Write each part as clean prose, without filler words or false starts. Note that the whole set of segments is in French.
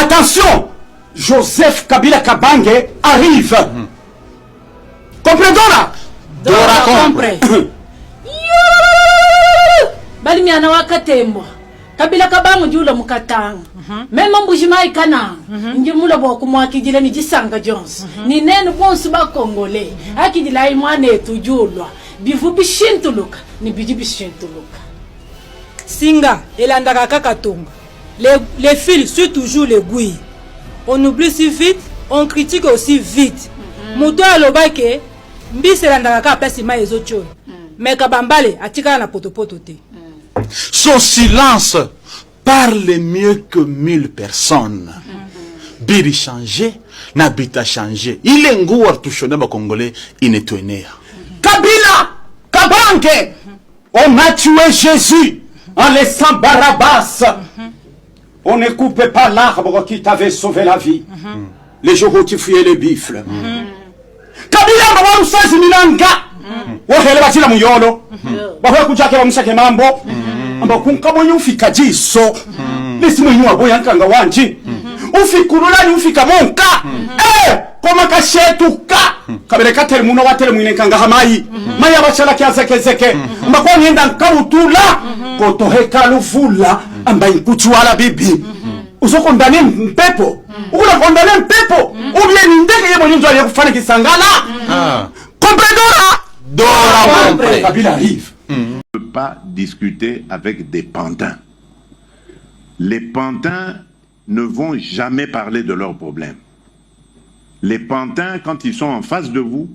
Attention, Joseph Kabila Kabange arrive. Comprenons là. Dora compre. Bali miana wakatembo. Kabila Kabange jula mukatanga. Même mbujima ikana. Ngi mula boku mwakijile ni jisanga Jones. Ni nenu bonsu ba Congolais. Akijila imwane etujulwa. Bivu bishintuluka ni biji bishintuluka. Singa elandaka kaka tonga. Les fils suivent toujours les gouilles. On oublie si vite, on critique aussi vite. Muto alobake mbisi elandaka kaka place ma ezocho. Mais kabambale atika na potopoto te. Son silence parle mieux que 1000 personnes. Biri changé, n'habita changé. Il est ngouar touchonné ma Congolais, il est tourné. Kabila Kabange, on a tué Jésus en laissant Barabbas. On ne coupait pas l'arbre qui t'avait sauvé la vie. Les jours où tu fuyais les bifles. Kabila Bawarusazi Milanga. Wahele batila muyolo. Bahwe kujake bamusake mambo. Amba kunkabo yufika jiso. Lesi mwenye waboyankanga wanji. Ufikululani ufika monka. Koma kashetuka. Kabele katele muno watele mwinenkanga hamayi. Maya bachala kiazeke. Amba kwa nyenda nkarutula. Kotoheka luvula. Amba inkuchu wala bibi. Uso kondane mpepo. Ukula kondane mpepo. Ubie nindeke yebo nyunzo aliye kufanya kisangala. Comprenons. Dora compre. Kabila arrive. On ne peut pas discuter avec des pantins. Les pantins ne vont jamais parler de leurs problèmes. Les pantins, quand ils sont en face de vous,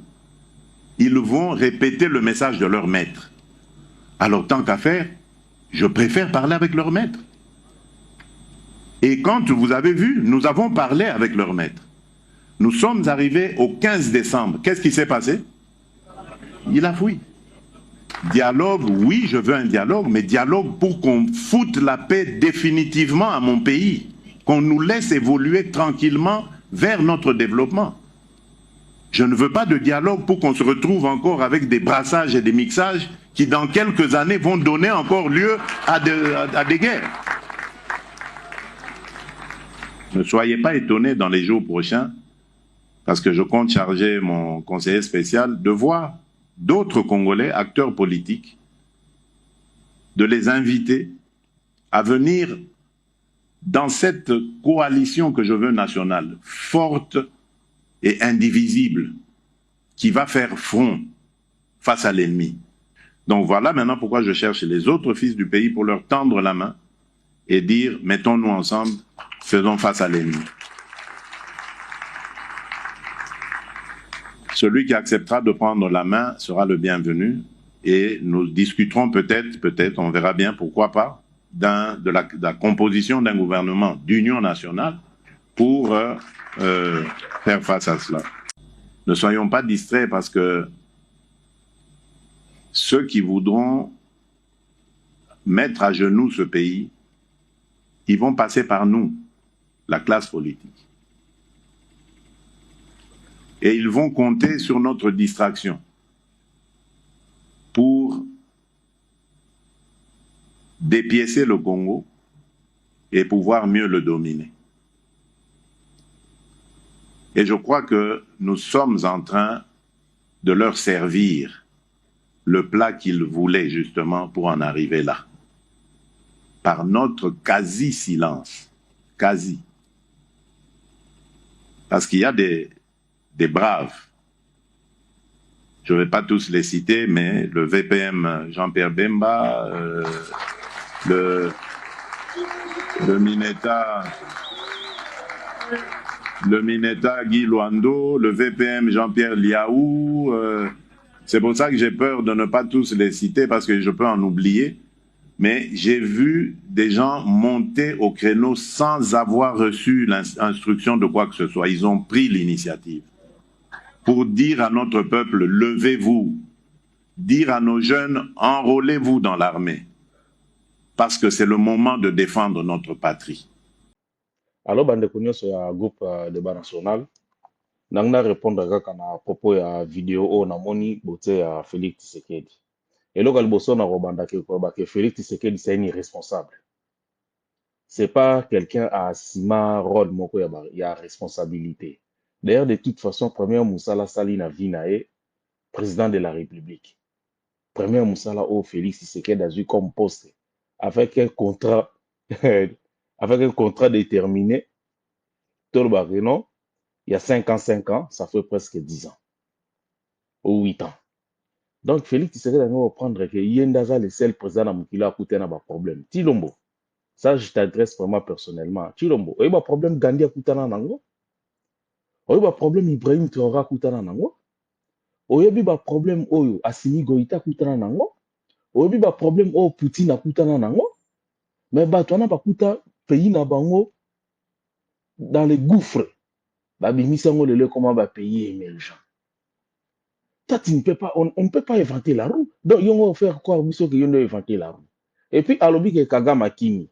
ils vont répéter le message de leur maître. Alors, tant qu'à faire, je préfère parler avec leur maître. Et quand vous avez vu, nous avons parlé avec leur maître. Nous sommes arrivés au 15 décembre. Qu'est-ce qui s'est passé? Il a fui. Dialogue, oui, je veux un dialogue, mais dialogue pour qu'on foute la paix définitivement à mon pays, qu'on nous laisse évoluer tranquillement vers notre développement. Je ne veux pas de dialogue pour qu'on se retrouve encore avec des brassages et des mixages qui, dans quelques années, vont donner encore lieu à des guerres. Ne soyez pas étonnés dans les jours prochains, parce que je compte charger mon conseiller spécial de voir d'autres Congolais, acteurs politiques, de les inviter à venir dans cette coalition que je veux nationale, forte et indivisible, qui va faire front face à l'ennemi. Donc voilà maintenant pourquoi je cherche les autres fils du pays pour leur tendre la main et dire, mettons-nous ensemble, faisons face à l'ennemi. Celui qui acceptera de prendre la main sera le bienvenu et nous discuterons peut-être, on verra bien, pourquoi pas, de la composition d'un gouvernement d'union nationale pour faire face à cela. Ne soyons pas distraits parce que ceux qui voudront mettre à genoux ce pays, ils vont passer par nous, la classe politique. Et ils vont compter sur notre distraction pour dépiécer le Congo et pouvoir mieux le dominer. Et je crois que nous sommes en train de leur servir le plat qu'ils voulaient justement pour en arriver là. Par notre quasi-silence. Quasi. Parce qu'il y a des braves. Je ne vais pas tous les citer, mais le VPM Jean-Pierre Bemba, le Mineta Guy Luando, le VPM Jean-Pierre Liaou. C'est pour ça que j'ai peur de ne pas tous les citer parce que je peux en oublier. Mais j'ai vu des gens monter au créneau sans avoir reçu l'instruction de quoi que ce soit. Ils ont pris l'initiative pour dire à notre peuple, levez-vous. Dire à nos jeunes, enrôlez-vous dans l'armée. Parce que c'est le moment de défendre notre patrie. Alors, bandeko nyonso ya groupe débat national, nangna répondre kaka na propos ya vidéo o namoni bote ya Félix Tshisekedi. Et là, liboso na robanda ke ko ba ke Félix Tshisekedi c'est un irresponsable. c'est pas quelqu'un à Sima rôle moko il y a responsabilité. D'ailleurs, de toute façon, premier Moussala Salina Vinae, président de la République. Premier Moussala au Félix Tshisekedi a eu comme poste avec un contrat, avec un contrat déterminé. Tout le barreau, il y a 5 ans, ça fait presque 10 ans. Ou 8 ans. Donc, Félix Tshisekedi a reprendre que Yendaza, le seul président à Moukila, a coûté un problème. Tilombo. Ça, je t'adresse vraiment personnellement. Tilombo. Il y a un problème Gandhi a coûté un nango. Il y a un problème Ibrahim Traoré a coûté un nango. Il y a un problème Assimi Goïta a coûté un nango. Il y a un problème Poutine a coûté un nango. Mais tu n'as pas coûté pays na bango dans les gouffres. Bimisango le comment va payer émergent. Toi, tu ne peux pas, on ne peut pas inventer la roue. Donc, ils vont faire quoi? Ils vont inventer la roue. Et puis, à l'objet que Kagame Kimi,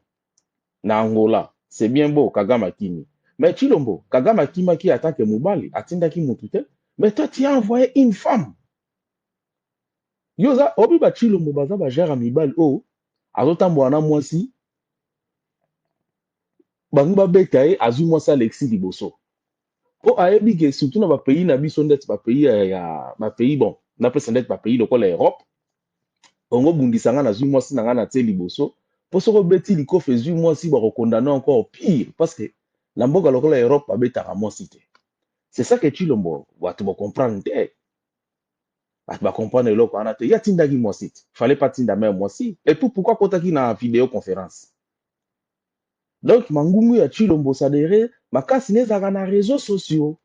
na Angola, c'est bien beau, Kagame Kimi. Mais Chilombo, Kagame Kimi qui attaque Moubali, Atinda qui Moutoutel, mais toi, tu as envoyé une femme. Yoza, Obi ba Chilombo, baza ba gère Mibali, azotambo ana mwasi, banguba betaye, azu mwasa Alexis Liboso. Ayebi que surtout dans les pays, pays bon, on appelle ça des pays de l'Europe. On a bundisanga na zuma si na tse liboso. Pour ce que beti liko fait zuma si ba condamner encore pire parce que la mboka lokola Europe a beta à cité. C'est ça que tu l'ombo, tu vas comprendre. Tu vas comprendre le loko anate. Ya tinda ki moi site. Fallait pas tinda même moi si. Et pourquoi kota ki na vidéoconférence? Donc mangungu ya Chilombo sadere makasi nezaka na réseaux sociaux.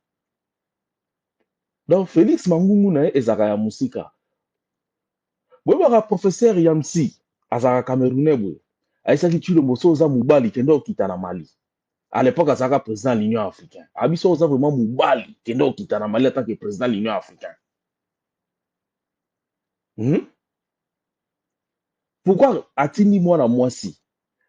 Donc Félix Mangungu na ezaka ya musika. Bweba professeur Yamsi azaka Camerounais bwe. Aisaki Chilombo so za mubali kendo kita na Mali. À l'époque azaka président de l'Union africaine. Abiso za vraiment mubali kendo kita na Mali en tant que président de l'Union africaine. Pourquoi atindi mwana mwasi?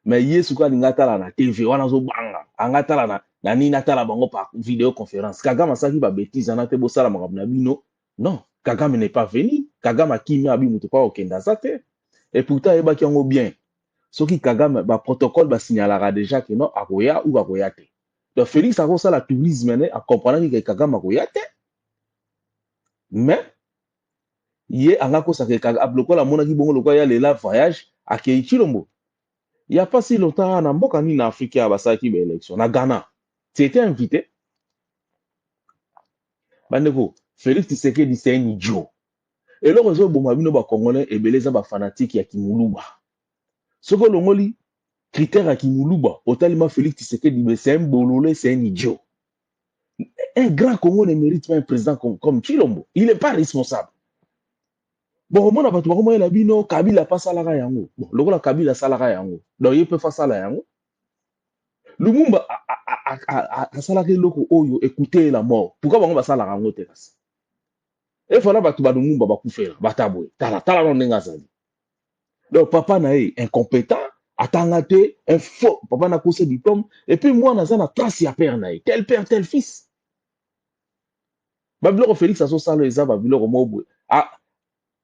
Mais yesu kwa ningatala na TV wana zo banga. Angatala na nini natala bango par vidéoconférence. Kagame asaki ba bêtise na te bosala makambo na bino. Non, Kagame n'est pas venu. Kagame a kimi abi mutu pa okenda zate. Et pourtant eba ki yango bien. Soki Kagame ba protocole ba signalara déjà que non akoya ou akoya te. Donc Félix a ça la tourisme ne a comprendre que Kagame akoya te. Mais ye angako sa que Kagame bloko la mona ki bongo lokwa ya lela voyage à Chilombo. Il n'y a pas si longtemps, en Mboka ni en Afrique, il y a une élection. Na Ghana, tu étais invité. Bandeko, Félix Tshisekedi, c'est un idiot. Et le réseau Bomabino ba Congolais et Beleza ba fanatique ya Kimuluba. Ce que l'on lit, critère à Kimuluba, autant Félix Tshisekedi, c'est un bololé, c'est un idiot. Un grand Congo ne mérite pas un président comme Chilombo. Il n'est pas responsable. Bon, on a pas tout la bino, Kabila pas salara yango. Bon, le la Kabila salara yango. Donc il peut faire ça la yango. Lumumba a salarié loko oyo écouter la mort. Pourquoi on va salara yango tekas? Et voilà ba tuba Lumumba ba kufela, ba taboué. Tala non nenga zali. Donc papa na incompétent, atangate, un faux, papa na kose diplôme et puis moi na za na trace ya père na tel père tel fils. Babilo Félix aso salo eza babilo mo ah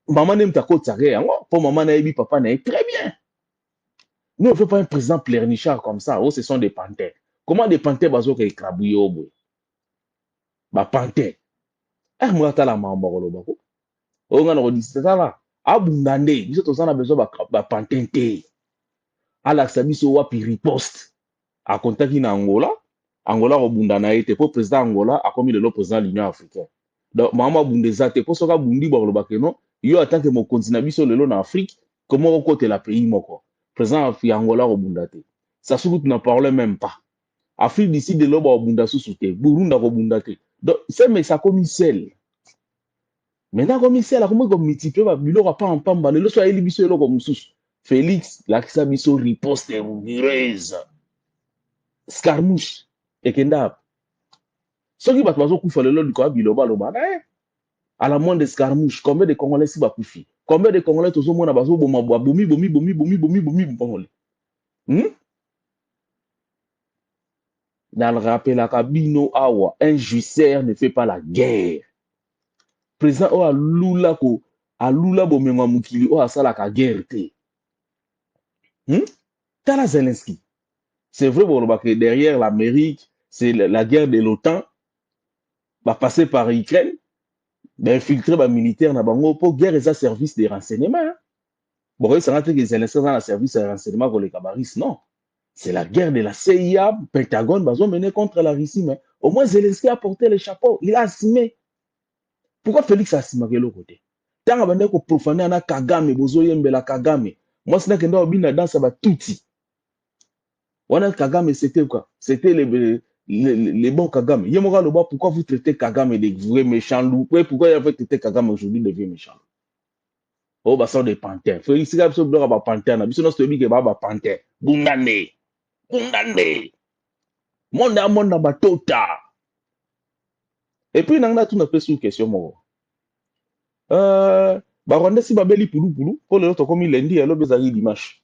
maman n'aime ta côte saré, pour maman n'a papa n'a très bien. Nous, on ne fait pas un président pleurnichard comme ça. Oh, ce sont des panthères. Comment des panthères bazo qui écrabouillent au bout? Bah, panthère. Eh, moi, t'as la maman, bako. Oh, on a dit, c'est ça là. Abundande. Nous on a besoin de panthère. À la sabiso wa riposte. À contact in Angola. Angola, abundana été pour président Angola, a commis le président de l'Union africaine. Donc, maman bundezate, pour ce que bundi bakolo non. Yo en tant que mon continent biso lelo na Afrique, comment on côté la pays moko? Président Angola au bundate. Ça se n'en parle même pas. Afrique d'ici de l'oba au bunda sous-souté, Burundi au bundate. Donc c'est mais ça comme sel. Maintenant comme sel, la comment comme multiplier ba bilo pas en pamba, le so eli biso lo comme sous. Félix, la kisa biso riposte rigoureuse. Scarmouche et kenda. Ce qui va bazo kufa lelo du ko biloba lo ba. À la moindre escarmouche, combien de Congolais si bakoufi? Combien de Congolais tous au monde à bazo bomi Congolais? Dans le rappel à Kabino Awa, un jusseur ne fait pas la guerre. Président o alula bomenga mukili o asala ka guerre te. Tala Zelensky. C'est vrai, bon, que derrière l'Amérique, c'est la guerre de l'OTAN, va passer par Ukraine, infiltrer les militaires dans bango pour guerre et service de renseignement. Hein. Bon, ça n'a pas été que dans le service de renseignement pour les cabarets, non. C'est la guerre de la CIA, Pentagone, ils ont mené contre la Russie, mais au moins Zelensky a porté le chapeau, il a assumé. Pourquoi Félix a assumé de l'autre côté? Tant qu'on a profané na Kagame, bozo yembela Kagame. Moi, c'est que dans la danse, ça va tout. Wana Kagame, c'était quoi? C'était les bons Kagame. Yemora Loba, pourquoi vous traitez Kagame de vrais méchants loups? Pourquoi vous traitez Kagame aujourd'hui de vrais méchants loups? Oh, bah, ça des panthères. Félix, il y a des panthères. Il y a des panthères. Bundane. Bundane. Monde na batota. Et puis, il y a tout une petite question. Rwanda, si babeli poulou poulou, pour le autre, comme il l'a dit, il y a l'obézari dimanche.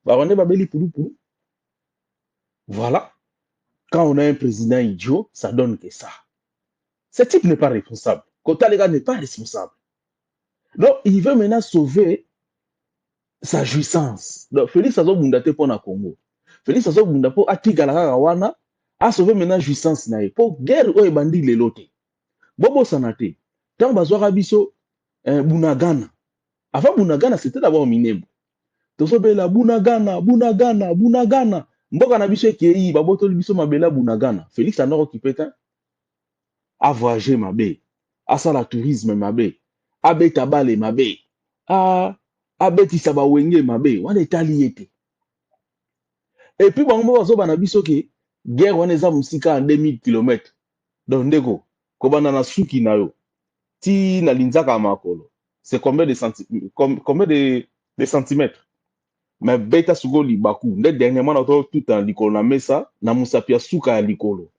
Rwanda, babeli poulou poulou. Voilà. Quand on a un président idiot, ça donne que ça. Ce type n'est pas responsable. Kota Lega n'est pas responsable. Donc, il veut maintenant sauver sa jouissance. Donc, Félix Azo Bundate pour na Congo. Félix Azo Bundate pour Atigalaka Wana a sauvé maintenant jouissance nae. Pour guerre ou ebandi les lotés. Bobo Sanate. Tant Bazouara Biso Bunagana. Avant Bunagana, c'était d'abord Minembo. Tosobela Bunagana, Bunagana, Bunagana. Mboka na biso ki baboto biso mabela Bunagana. Félix a nord occupé a voyager mabe, a sala tourisme mabe, a beta bale mabe, a beti saba wenge mabe, wana etali ete. Et puis bon bazo bana biso ki guerre wana eza musika en 2000 km. Donc ndeko ko bana na suki na yo. Ti na linzaka makolo. C'est combien de centimètres? Mais beta sugoli baku. Dernièrement on a tout en likolo na mesa na musapia suka ya likolo.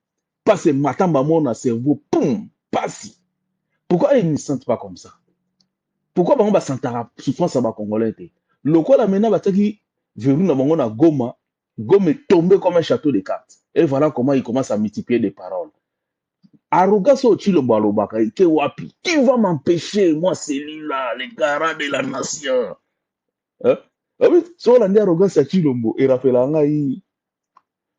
Parce que matamba mon cerveau, poum, passe. Pourquoi ils ne sentent pas comme ça? Pourquoi on va sentir souffrance à ma Congolais? Le quoi la mena bataki verrou na bango na Goma, Goma est tombé comme un château de cartes. Et voilà comment il commence à multiplier des paroles. Arrogance au chilo balobaka, ke wapi? Qui va m'empêcher, moi, celui-là, les garants de la nation? Hein? Ah oui, sur la arrogance à Chilombo, il rappelle un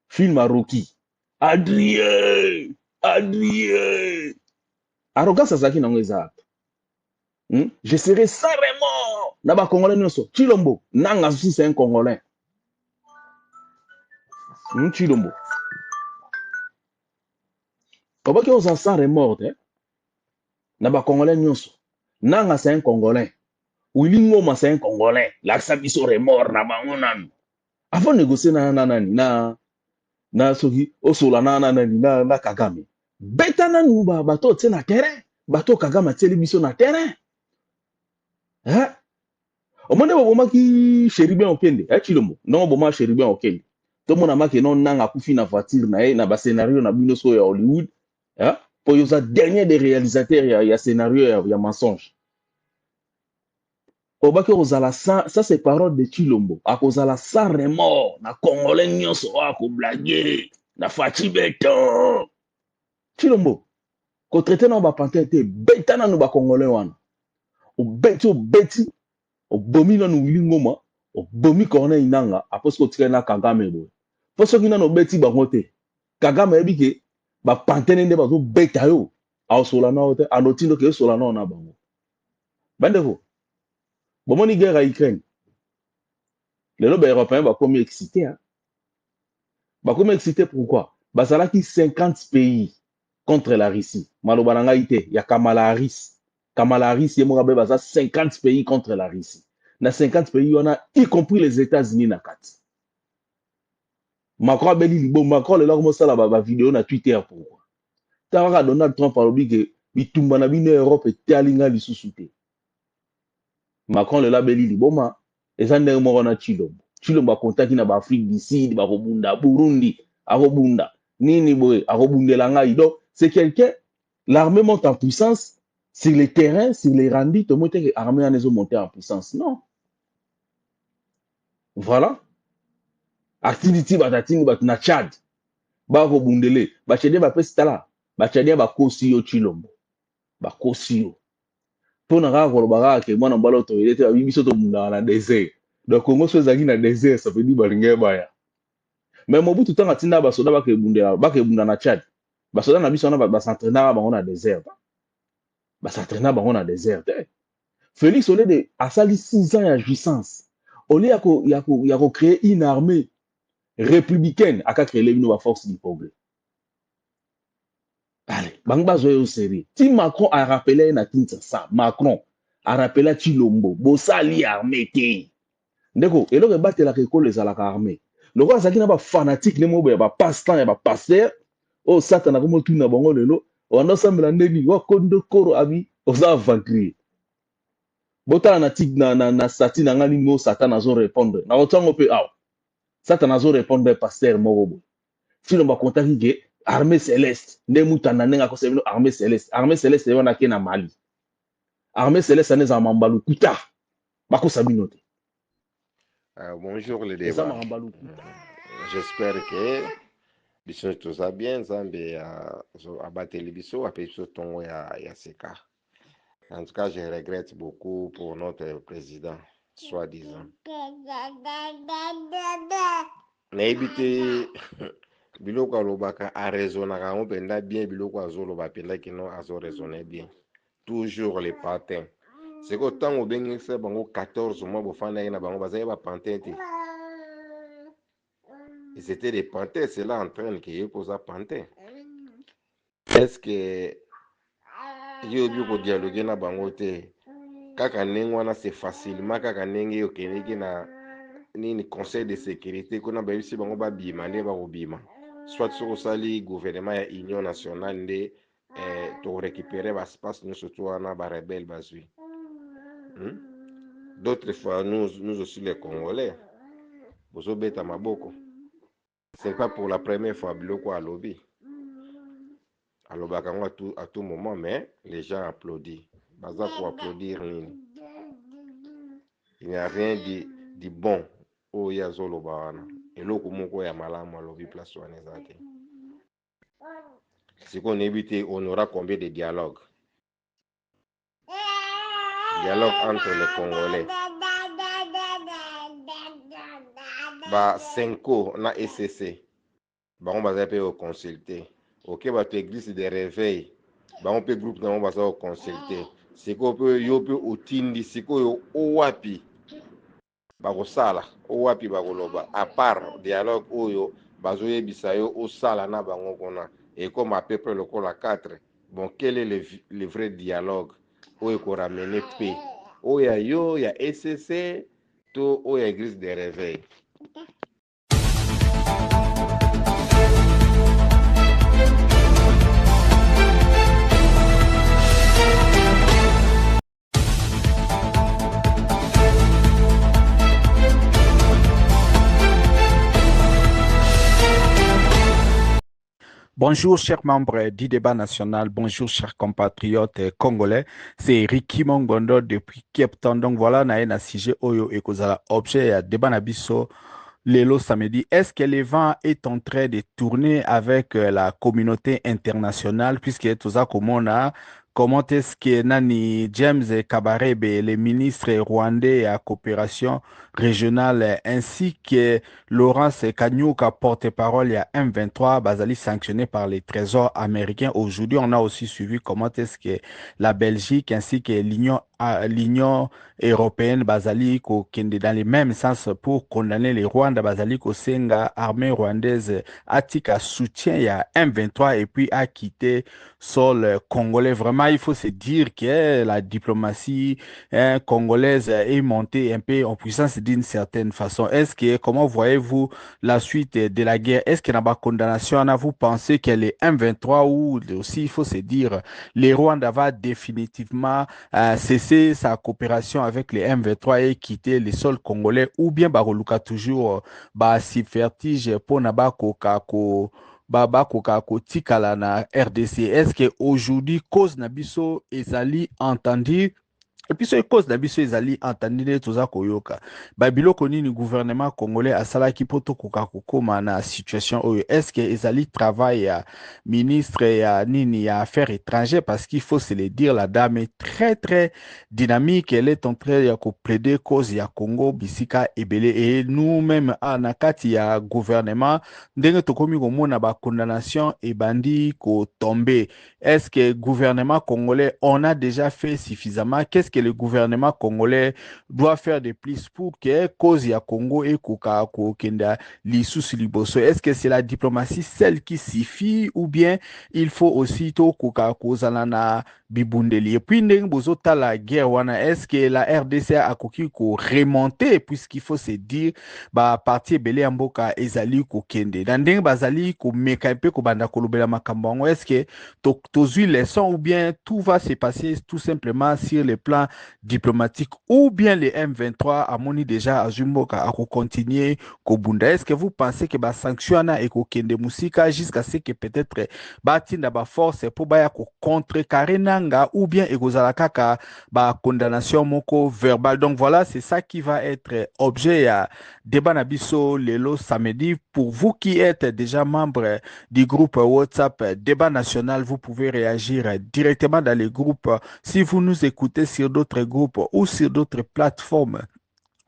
film à Rocky. Adrien! Adrien! Arrogance à Zaki Nangeza. Je serai sans remords. Naba Congolais Nyoso. Chilombo. Nanga aussi c'est un Congolais. Chilombo. Comment que vous en sans remords? Naba Congolais Nyoso. Nanga c'est un Congolais. Wilingoma c'est un Congolais. L'Aksabiso remords. Naba Onan. Avant de négocier na soki osola na Kagame. Beta na nuba bato tse na terrain. Bato Kagame tse biso na terrain. Hein? Omone boma ki Chéribien Okende. Chilombo. Non boma Chéribien Okende. To mona make non nanga kufi na voiture na ba scénario na bino so ya Hollywood. Hein? Pour yosa dernier des réalisateurs ya scénario ya mensonge. Obake ozala ça c'est parole de Chilombo. Akozala sans remords na Congolais nyonso ako blaguer na fachi beto. Chilombo ko traiter na ba panté beta na no ba Congolais wana. O beti o bomi na no Wilingoma, o bomi Corneille Nanga après ce que tu na Kagame bo. Pour ce qui na no beti ba ngote. Kagame ebike ba panté nde ba zo beta yo. A sola na hote anotindo ke sola na bango. Bandeko bon, mon guerre à Ukraine. Les lobes européens vont comme excité. Hein? Bah, comme excité pourquoi? Bah, ça là qui 50 pays contre la Russie. Malobananga ite, il y a Kamala Harris. Kamala Harris, il y a 50 pays contre la Russie. Dans 50 pays, on a y compris les États-Unis na kat. Macron beli libo, Macron le lormo ça la vidéo na Twitter pourquoi? T'as Donald Trump a dit que bitumba na bine Europe et talinga li sous-souté. Macron le labeli liboma ezande mo na Chilombo. Chilombo contacti na Afrique du Sud, ba Robunda, Burundi, Arobunda. Nini boy, Arobundela ngai. Donc c'est quelqu'un l'armée monte en puissance sur les terrains, sur les randis, tout le monde est armé en ont monté en puissance. Non. Voilà. Activité batatini bat na Tchad. Ba Robundele, ba chede ba pestala, ba chede ba kosi yo Chilombo. Ba kosi yo. Pour na koloba ke mwana mbala to il était biso to munda na désert. Donc Congo so zaki na désert ça veut dire balinga baya. mais Mobutu tant atinda basoda bakebunda na Tchad basoda na biso na basentraînera bango na désert basentraînera bango na désert Félix au lieu de asali 6 ans ya jouissance au lieu ya ko créer une armée républicaine aka créer une force du progrès. Allez, bangba zo yo sérieux. Ti Macron a rappelé na Kinshasa, Macron a rappelé Chilombo, bosali armée te. Ndeko, et donc battre la école les alaka armée. Le roi Zaki na ba fanatique les mots ba passe-temps et ba pasteur. Oh Satan ko mo tuna bango lelo. On ensemble la ndeni wa kondo koro abi oza avanturier. Bota na tig na sati na ngani mo Satan azo répondre. Na otango pe aw. Satan azo répondre pasteur moko. Si l'on va contacter que armée céleste, ne mutana nenga ko sebino armée céleste. Armée céleste wana ke na Mali. Armée céleste ane za mambalu kuta. Bako sabinote. Bonjour les débats. J'espère que biso tout ça bien Zambé a battu les biso a payé ton ya seka. En tout cas, je regrette beaucoup pour notre président, soi-disant. N'ébité biloko alobaka a raisonné on penda bien biloko azoloba penda kino azo raisonner bien. Toujours les patins. C'est que tant au bengi c'est bango 14 mois pour faire na bango bazay ba pantin te. Ils étaient des pantins, c'est là en train que yo posa pantin. Est-ce que yo bi dialoguer na bango te kaka nengwana c'est facilement kaka nenge yo keneki na ni conseil de sécurité qu'on a ba bisi bango ba bima ne ba obima. Soit sur sali gouvernement ya union nationale de to récupérer l'espace nous surtout na ba rebelle bazui. D'autres fois nous aussi les Congolais bozo beta maboko. C'est pas pour la première fois biloko à lobby. Alors à tout moment mais les gens applaudissent. Baza pour applaudir nini. Il n'y a rien de bon au yazolo bawana. Et loko moko ya malamu à lobby place wana zate. Si qu'on évite, on aura combien de dialogues? Dialogue entre les Congolais. Ba Senko na SCC. Ba on va peut consulter. OK, ba église de réveil. Ba on peut groupe na on va consulter. C'est qu'on peut yo peut otindi siko yo owapi. Ba ko sala, owapi ba ko loba. À part dialogue oyo bazoye bisayo o sala na bango kona. Et comme à peu près le col à 4. Bon, quel est le vrai dialogue? Où est qu'on ramène paix? Où y a yo, y a SCC, tout où y a église de réveil. Bonjour, chers membres du débat national. Bonjour, chers compatriotes congolais. C'est Ricky Mongondo depuis Cape Town. Donc voilà, on a un sujet oyo et kozala objet à débat nabiso lelo samedi. Est-ce que le vent est en train de tourner avec la communauté internationale puisque tout ça comment est-ce que Nani James Kabarebe, le ministre rwandais à coopération régionale, ainsi que Laurence Kanyuka, porte-parole à M23, Bazali sanctionné par les trésors américains. Aujourd'hui, on a aussi suivi comment est-ce que la Belgique ainsi que l'Union européenne, Bazali, qui dans les mêmes sens pour condamner les Rwandais, Bazali, Senga, armée rwandaise, Atika soutien à M23 et puis a quitté sol congolais. Vraiment, il faut se dire que la diplomatie congolaise est montée un peu en puissance d'une certaine façon. Est-ce que, comment voyez-vous la suite de la guerre? Est-ce qu'il y a une condamnation? Vous pensez que les M23 ou aussi, il faut se dire, les Rwandais va définitivement cesser sa coopération avec les M23 et quitter les sols congolais ou bien Baroluka toujours si vertige pour Nabako Kako Baba Kokako Tikala na RDC. Est-ce que aujourd'hui cause Nabiso ezali entendu Et puis, ce cause d'habitude, ils allaient entendre tout ça koyoka. Babilo koni ni gouvernement congolais à sala qui poto kokakoko mana situation oyo. Est-ce que ils allaient travailler à ministre ya nini ya affaires étrangères parce qu'il faut se le dire, la dame est très très dynamique. Elle est en train de plaider cause ya Congo bisika ebele et nous-mêmes à nakati ya gouvernement ndenge tokomi komona ba condamnation et bandi ko tomber. Est-ce que gouvernement congolais on a déjà fait suffisamment? Qu'est-ce que le gouvernement congolais doit faire de plus pour que cause ya Congo et koka kenda lisusu liboso? Est-ce que c'est la diplomatie celle qui suffit ou bien il faut aussi to koka kozala na bibundeli? Et puis ndenge bozota la guerre wana, est-ce que la RDC a koki ko remonter puisqu'il faut se dire ba parti belé mboka ezali ko kende na ndenge bazali ko meka pe ko banda kolobela makambo ngo? Est-ce que tozui leçon ou bien tout va se passer tout simplement sur le plan diplomatique ou bien les M23 a moni déjà à Zumboka à continuer Kobunda? Est-ce que vous pensez que ba sanction et ko kende musika jusqu'à ce que peut-être batinda ba force pour ba ko contrecarrer nanga ou bien egozala kaka ba condamnation moko verbal? Donc voilà, c'est ça qui va être objet à débat nabiso lelo samedi. Pour vous qui êtes déjà membre du groupe WhatsApp Débat National, vous pouvez réagir directement dans les groupes. Si vous nous écoutez sur d'autres groupes ou sur d'autres plateformes,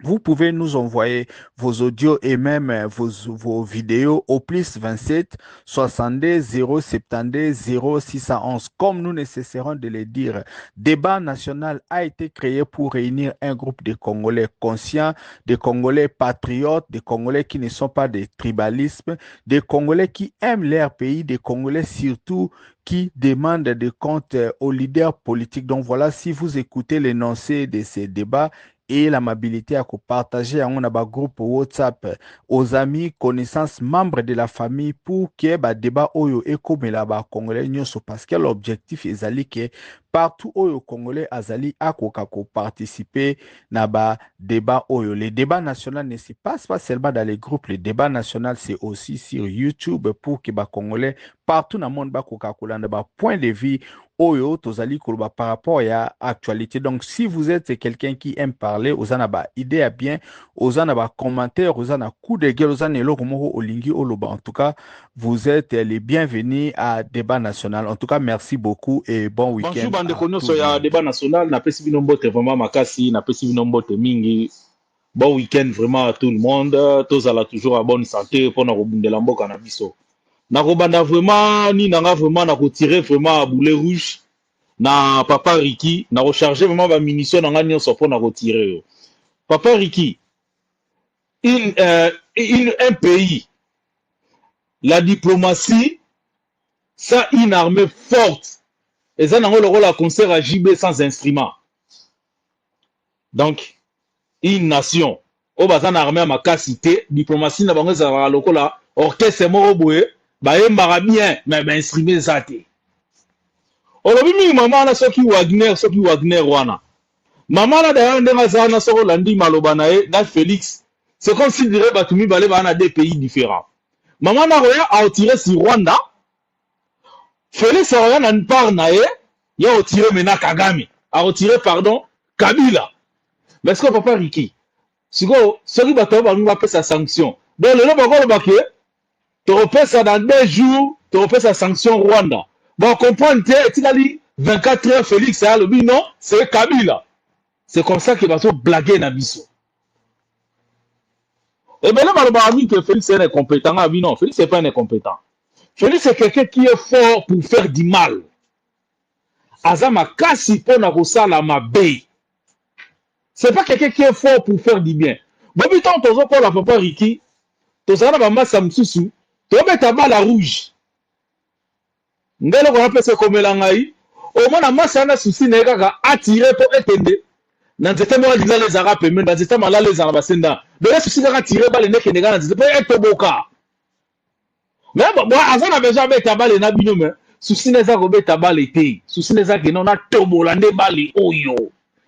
vous pouvez nous envoyer vos audios et même vos vidéos au plus 27 62 072 0611. Comme nous ne cesserons de le dire, Débat National a été créé pour réunir un groupe de Congolais conscients, des Congolais patriotes, des Congolais qui ne sont pas des tribalismes, des Congolais qui aiment leur pays, des Congolais surtout qui demandent des comptes aux leaders politiques. Donc voilà, si vous écoutez l'énoncé de ces débats, et l'amabilité à partager on a un groupe WhatsApp aux amis, connaissances, membres de la famille pour que le débat oyo comme la congolais nyoso parce que l'objectif est ali que partout oyo congolais azali akoka ko participer na ba débat oyo. Les débats nationaux ne se passent pas seulement dans les groupes, les débats nationaux c'est aussi sur YouTube pour que ba congolais partout dans le monde ba koka kolanda ba point de vue oyo tozali koloba par rapport à actualité. Donc si vous êtes quelqu'un qui aime parler, aux anaba idée à bien, aux anaba commentaires, aux anaba coup de gueule, aux anaba moko olingi oloba. En tout cas, vous êtes les bienvenus à Débat National. En tout cas, merci beaucoup et bon week-end. Bonjour bande kono ya Débat National, na pesi bino mbote vraiment makasi, na pesi bino mbote mingi. Bon week-end vraiment à tout le monde. Tozala toujours à bonne santé pour na kobundela mboka na biso. Na kobanda vraiment ni nanga vraiment na retirer vraiment à boulet rouge na papa Ricky na recharger vraiment ba munitions nanga nyonso pour na retirer. Papa Ricky, un pays, la diplomatie, ça une armée forte. Et ça n'a pas le rôle à concert à JB sans instrument. Donc, une nation, au bazan armée à ma cité, diplomatie n'a pas le rôle à orchestre moroboué, bah et marabien, mais ben instrument ça té. Aujourd'hui, maman na soki Wagner wana. Maman na d'ailleurs ndenge zana soko landi malobanae na Félix. C'est comme si dirait batumi balé bana des pays différents. Maman na roya a tiré sur Rwanda. Félix a roya nan par nae, ya a tiré mena Kagame. A retiré pardon Kabila. Mais est-ce que papa Ricky, siko soki bato ba nous sa sanction. Donc le ba ko baké, tu repères ça dans 2 jours, tu repères sa sanction Rwanda. Bon, comprendre, tu as dit 24 heures, Félix, non, c'est Kabila. C'est comme ça qu'il va se blaguer Nabiso. Et bien là, on dit que Félix est incompétent. Ah oui, non, Félix n'est pas incompétent. Félix c'est quelqu'un qui est fort pour faire du mal. Azama kasi pour na kosala mabe. C'est pas quelqu'un qui est fort pour faire du bien. Bon, putain, tu as pour la papa Ricky, tu as la massa msusu, tu as mis ta balle à rouge. Ngelo ko apese komela ngai o mona masana susi na kaka attirer pour etende na nzete mo dila les arabes mais na nzete mala les arabes senda de la susi kaka tirer balle ne kenega na nzete pour etoboka mais bon azana besoin beta balle na bino mais susi na za ko beta balle te susi na za ke na tobola nde balle oyo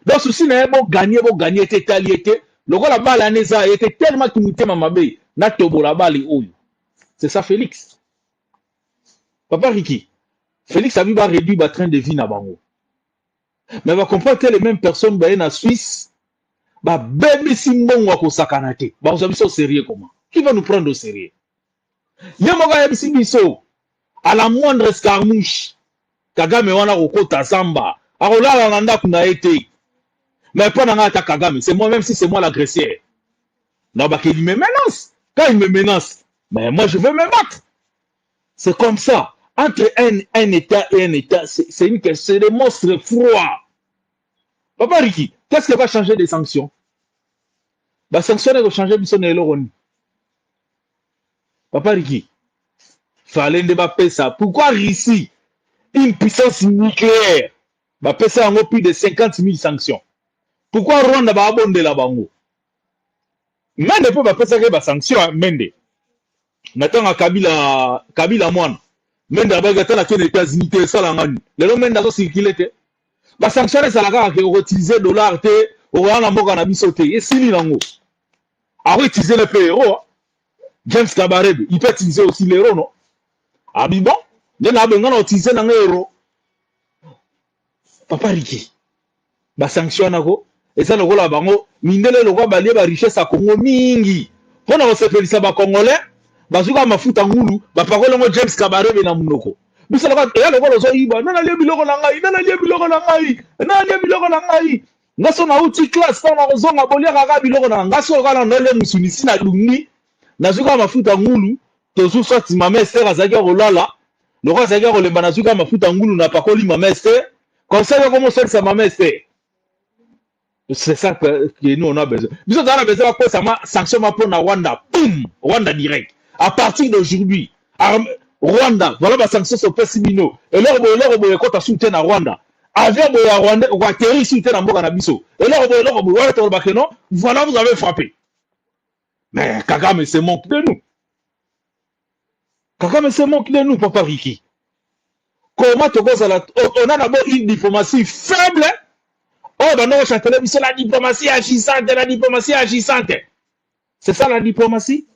donc susi na bo gagner te taliete lokola balle aneza était tellement kimutema mabe na tobola balle oyo. C'est ça Félix. Papa Ricky, Félix a vu réduire le train de vie na bango. Mais va comprendre que les mêmes personnes bah en Suisse bah bébé simbon wa ko sakanate bah vous avez ça au sérieux comment qui va nous prendre au sérieux yamaga ya biso à la moindre escarmouche Kagame wana kokota samba akolala na ndako na été mais pas dans ta Kagame c'est moi même si c'est moi l'agresseur non bah qu'il me menace quand il me menace mais moi je veux me battre c'est comme ça entre un état et un état c'est une question des monstres froids. Papa Ricky, qu'est-ce qui va changer des sanctions? Bah sanction va changer biso na eloroni. Papa Ricky, fallait ne pas ça. Pourquoi Russie, une puissance nucléaire, va payer en plus de 50 000 sanctions? Pourquoi Rwanda va abonder la bango? Mende peut pas payer ça sanction Mende. Nathan a Kabila moine. Mende a bagata la les États-Unis ça la ngani. Le Mende a circulé te. Ba sanction ça la ka utiliser dollar te, o wana mboka na biso te. Et sili nango. A utiliser le euro. James Kabarebe, il peut utiliser aussi l'euro, non? Ah bon? Il y a besoin d'utiliser l'euro. Papa Ricky, bah sanction nako. Et ça le rôle à bango, mindele le roi balie ba richesse à Congo mingi. Quand on se fait ça ba Congolais, bah souka mafuta ngulu, bah parole ngo James Kabarebe na munoko. Bisa le roi, et le roi zo iba, nana lie biloko na ngai, nana lie biloko na ngai, nana lie biloko na ngai. Ngaso na uti class quand on zonga bolia kaka biloko na ngaso kala na le musunisi na lungi. Nazuka mafuta ngulu tozu soit mama Esther azaki rolala le roi azaki rolemba nazuka mafuta ngulu na pakoli mama Esther comme ça comment ça mama Esther c'est ça que nous on a besoin biso on a besoin quoi ça ma sanction ma pour na Rwanda boum Rwanda direct à partir d'aujourd'hui Rwanda voilà ma sanction sur Pessimino et leur boye quand tu soutien na Rwanda avion boye Rwanda ou atterri soutien na mboka na biso et leur boye voilà to bakeno voilà vous avez frappé. Mais Kagame se moque de nous. Kagame se moque de nous, Papa Ricky. Comment on a d'abord une diplomatie faible. Oh, ben non, c'est la diplomatie agissante, la diplomatie agissante. C'est ça la diplomatie?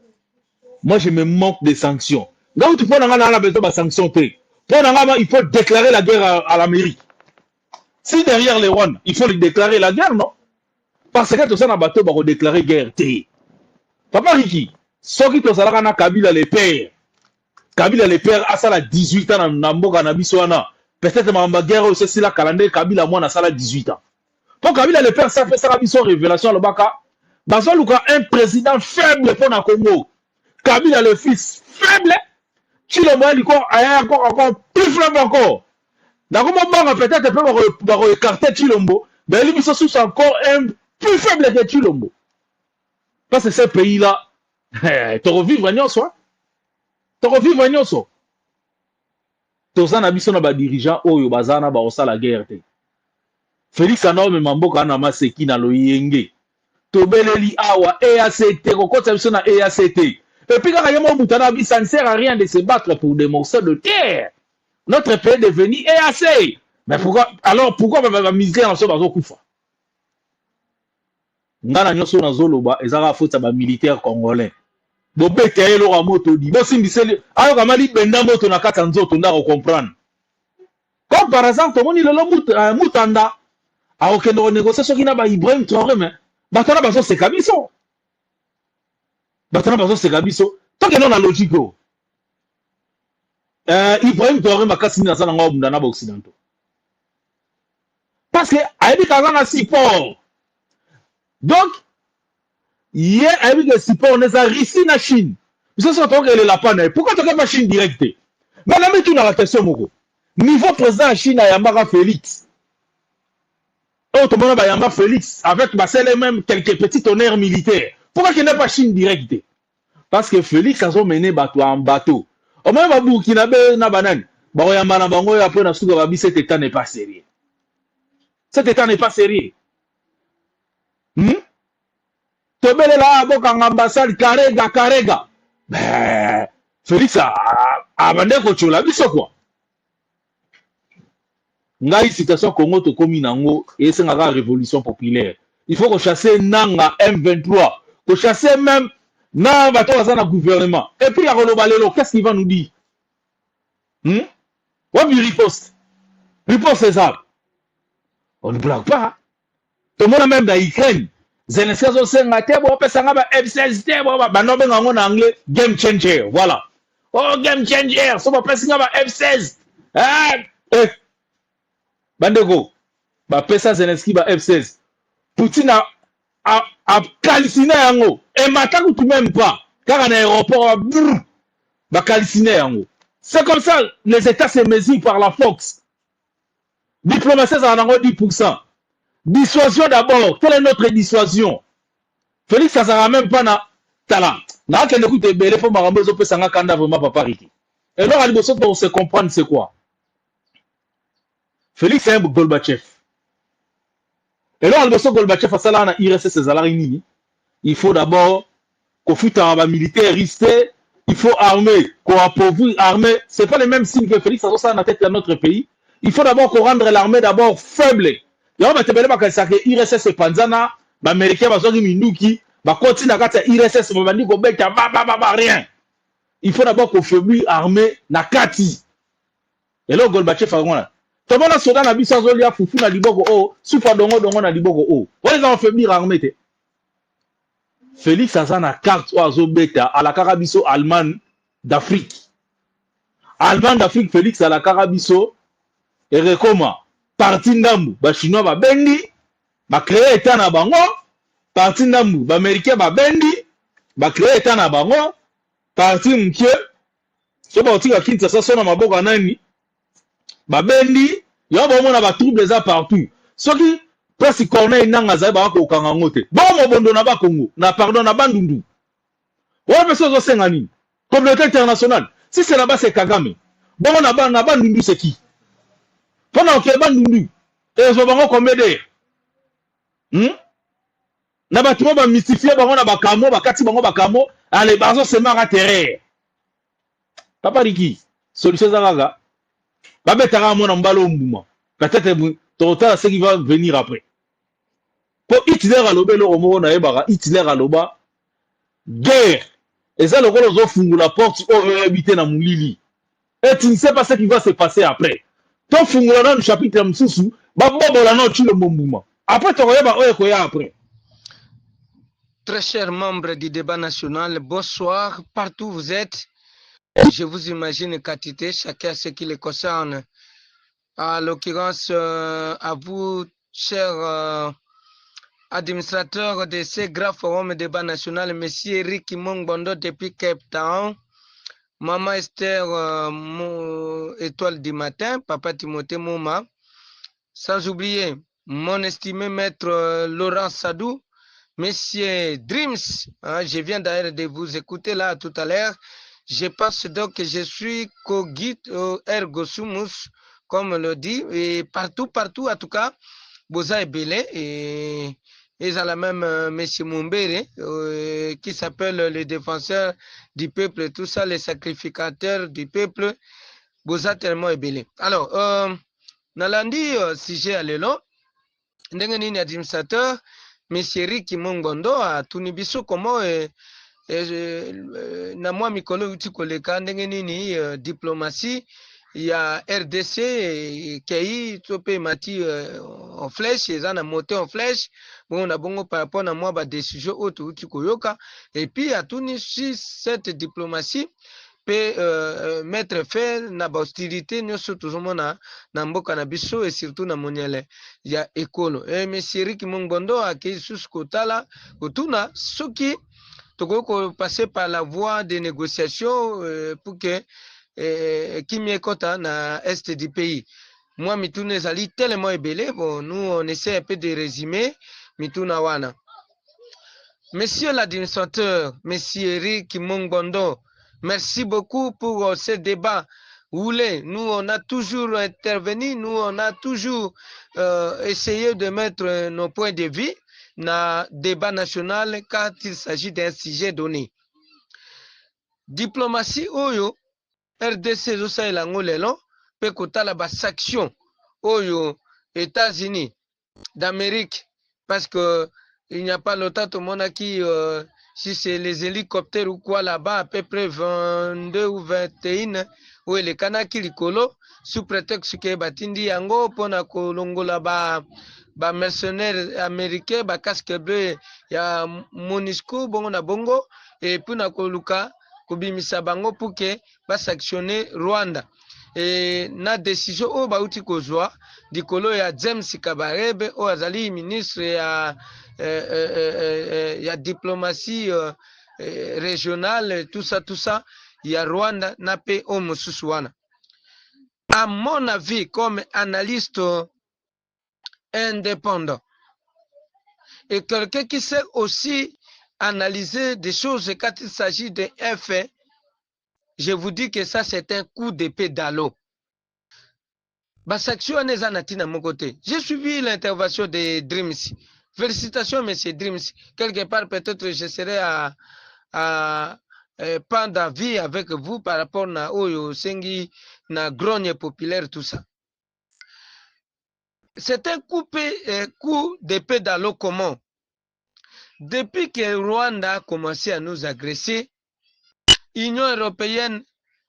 Moi, je me manque des sanctions. Là où tu peux avoir besoin de sanctions, il faut déclarer la guerre à l'Amérique. Si derrière les Rwandais, il faut déclarer la guerre, non? Parce que tout ça, on a bateau pour déclarer guerre. Papa Ricky, ce qui te na Kabila les pères. Kabila les pères a ça 18 ans na mboka na biswana. Peut-être ma guerre aussi si la calendrier Kabila moi na ça 18 ans. Donc Kabila les pères ça fait ça biso révélation le baka. Bazo luka un président faible pour na Congo. Kabila le fils faible. Chilombo liko aya encore plus faible encore. Na comment banga peut-être peut écarter Chilombo, mais lui biso sous encore un plus faible que Chilombo. Parce que ce pays-là, tu revivre à soi. Tu revivre à soi. Tous les gens qui dirigeants au bazana ba osa la guerre. Félix Anome Mamboka na maseki na loyenge. Tobeleli awa EACT kokota biso na EACT. Et puis quand yamo butana bi ça ne sert à rien de se battre pour des morceaux de terre. Notre pays est devenu EAC. Mais pourquoi va miser en so bazo kufa? Ngana nyoso na zoloba ezaka faute ba militaire congolais bobete elo ka moto di bosimbiseli ayo kamali benda moto na kata nzoto ndako comprendre comme par exemple tomoni lelo mutanda akokende négocier soki na ba Ibrahim Traoré mais batona bazo se kabiso tant que non na logique Ibrahim Traoré makasi na sana ngao mundana ba occidentaux parce que ayebi kazana support. Donc, hier, avec le support, on est à Russie, na Chine. Vous savez, on est la panne. Pourquoi tu n'as pas Chine directe? Mais là, tu n'as la question, Moko. Niveau président de Chine, Yamara Félix. Oh, tout le monde a Yamara Félix, avec même quelques petits honneurs militaires. Pourquoi tu n'as pas Chine directe? Parce que Félix a mené en bateau. Au moins, Burkinabe, na banane. Bon, Yamana Bango, après, on a su que cet état n'est pas sérieux. Cet état n'est pas sérieux. Tobele la boka ambassade karega. Ben Félix a bandé ko chola biso quoi. Ngai situation Congo to komi nango et c'est la révolution populaire. Il faut qu'on chasse nanga M23, qu'on chasse même na bato za na gouvernement. Et puis ya kolobalelo qu'est-ce qu'il va nous dire? What we riposte? Riposte c'est ça. On ne blague pas. Tout le monde même dans l'Ukraine. Zelensky a senga te bo pesa ngaba F16 te bo ba no benga en anglais game changer. Voilà. Oh game changer. So ba pesa ngaba F16. Ah bandeko. Ba pesa Zelensky ba F16. Poutine a calciné yango. Et maintenant tu même pas. Car en aéroport ba calciné yango. C'est comme ça les États se mesurent par la force. Diplomatie ça en a 10%. Dissuasion d'abord. Quelle est notre dissuasion? Félix ça sera même pas na talent. Na qu'elle écoute belé pour marambo zo pe sanga kanda vraiment papa Riki. Et alors aliboso pour se comprendre c'est quoi? Félix c'est un Gorbatchev. Et alors aliboso Gorbatchev a sala na IRSS ses salariés nini. Il faut d'abord qu'on foute un militaire resté, il faut armer, qu'on appauvrit armer, c'est pas les mêmes signes que Félix ça na tête de notre pays. Il faut d'abord qu'on rende l'armée d'abord faible. Yo ba tebele ba kanisa ke IRSS panzana ba américain ba zoki minduki ba continue kata IRSS ba bandi ko beta ba rien. Il faut d'abord qu'on faiblit armée na kati. Et là Gorbatchev fa ngona. To bona soda na bisa zo lia fufu na liboko o, sufa dongo na liboko o. Wale za faiblir armée te. Félix azana carte o azo beta à la Carabiso Allemagne d'Afrique. Allemagne d'Afrique Félix à la Carabiso et recoma parti ndambu ba chinois ba bendi ba créer état na bango parti ndambu ba américain ba bendi ba créer état na bango parti mkie so ba otika Kinshasa sona maboko nani ba bendi yo ba mona ba troubles za partout soki presque Corneille nanga za ba ko kanga ngote ba mo bondo na ba Congo na pardon na bandundu wa peso zo senga nini communauté internationale si c'est là-bas c'est Kagame bon na bandundu c'est qui? Pendant que bandundu et zo bango combien na batimo ba mystifier bango na bakamo bakati bango bakamo ale bazo se mara terre papa Riki solution za gaga ba betara mona mbalo mbuma peut-être total ce qui va venir après pour Hitler alobe lo omo na ebara Hitler aloba guerre et ça le gros zo fungu la porte au habiter na mulili et tu ne sais pas ce qui va se passer après. Ton fungula le chapitre msusu ba bobola no chile mombuma après to koyeba oye koya après. Très chers membres du débat national, bonsoir partout où vous êtes. Je vous imagine quantité chacun ce qui le concerne. À l'occurrence à vous chers administrateurs de ces grands forums débat national, monsieur Eric Mongbondo depuis Cape Town. Maman Esther, étoile du matin, papa Timothée Mouma, sans oublier mon estimé maître Laurent Sadou, monsieur Dreams, hein, je viens d'ailleurs de vous écouter là tout à l'heure, je pense donc que je suis Kogit ergo sumus, comme on le dit, et partout, en tout cas, Boza est belé, et ils ont la même monsieur Mumbere qui s'appelle le défenseur du peuple, tout ça, les sacrificateurs du peuple, Boza tellement ébélé. Alors, Nalandi, sujet à l'élo, Ndengenini administrateur, monsieur Ricky Mongondo, à Tunibiso, comment na moi mikolo uti koleka Ndengenini diplomatie, il y a RDC qui topé mati en flèche, ils ont monté en flèche. Bon, on a bon par rapport à moi, bah décision autre outil koyoka. Et puis à Tunisie, cette diplomatie peut mettre fin na hostilité, nous sommes toujours na mboka na biso et surtout na moniale. Il y a écolo. Et monsieur Rick Mongbondo a qui sous kotala, kotuna, ce qui toko passer par la voie des négociations pour que qui m'écoute na est du pays. Moi, Mitoune Zali tellement ébélé. Bon, nous, on essaie un peu de résumer. Mitouna Wana. Monsieur l'administrateur, monsieur Eric Mongbondo, merci beaucoup pour ce débat. Nous, on a toujours intervenu. Nous, on a toujours essayé de mettre nos points de vue dans le débat national quand il s'agit d'un sujet donné. Diplomatie, oyo. RDC zosa elango lelo pe kotala ba sanction oyo États-Unis d'Amérique parce que il n'y a pas longtemps tout le monde a qui si c'est les hélicoptères ou quoi là-bas à peu près 22 ou 21 oyo elekanaki likolo sous prétexte ke batindi yango mpona kolongola ba mercenaires américains ba casque bleu ya MONUSCO bongo na bongo et puis na koluka kobimisa bango pour que ba sanctionner Rwanda et na décision oyo bauti kozwa likolo ya James Kabarebe oyo azali ministre ya diplomatie régionale tout ça ya Rwanda na pe o mosusu wana. À mon avis, comme analyste indépendant et quelqu'un qui sait aussi analyser des choses quand il s'agit de faits, je vous dis que ça c'est un coup d'épée dans l'eau. J'ai suivi l'intervention de Dreams. Félicitations, monsieur Dreams. Quelque part, peut-être je serai à pas d'avis avec vous par rapport à Oyo Sengi, na grogne populaire, tout ça. C'est un coup d'épée dans l'eau commun. Depuis que Rwanda a commencé à nous agresser, Union européenne,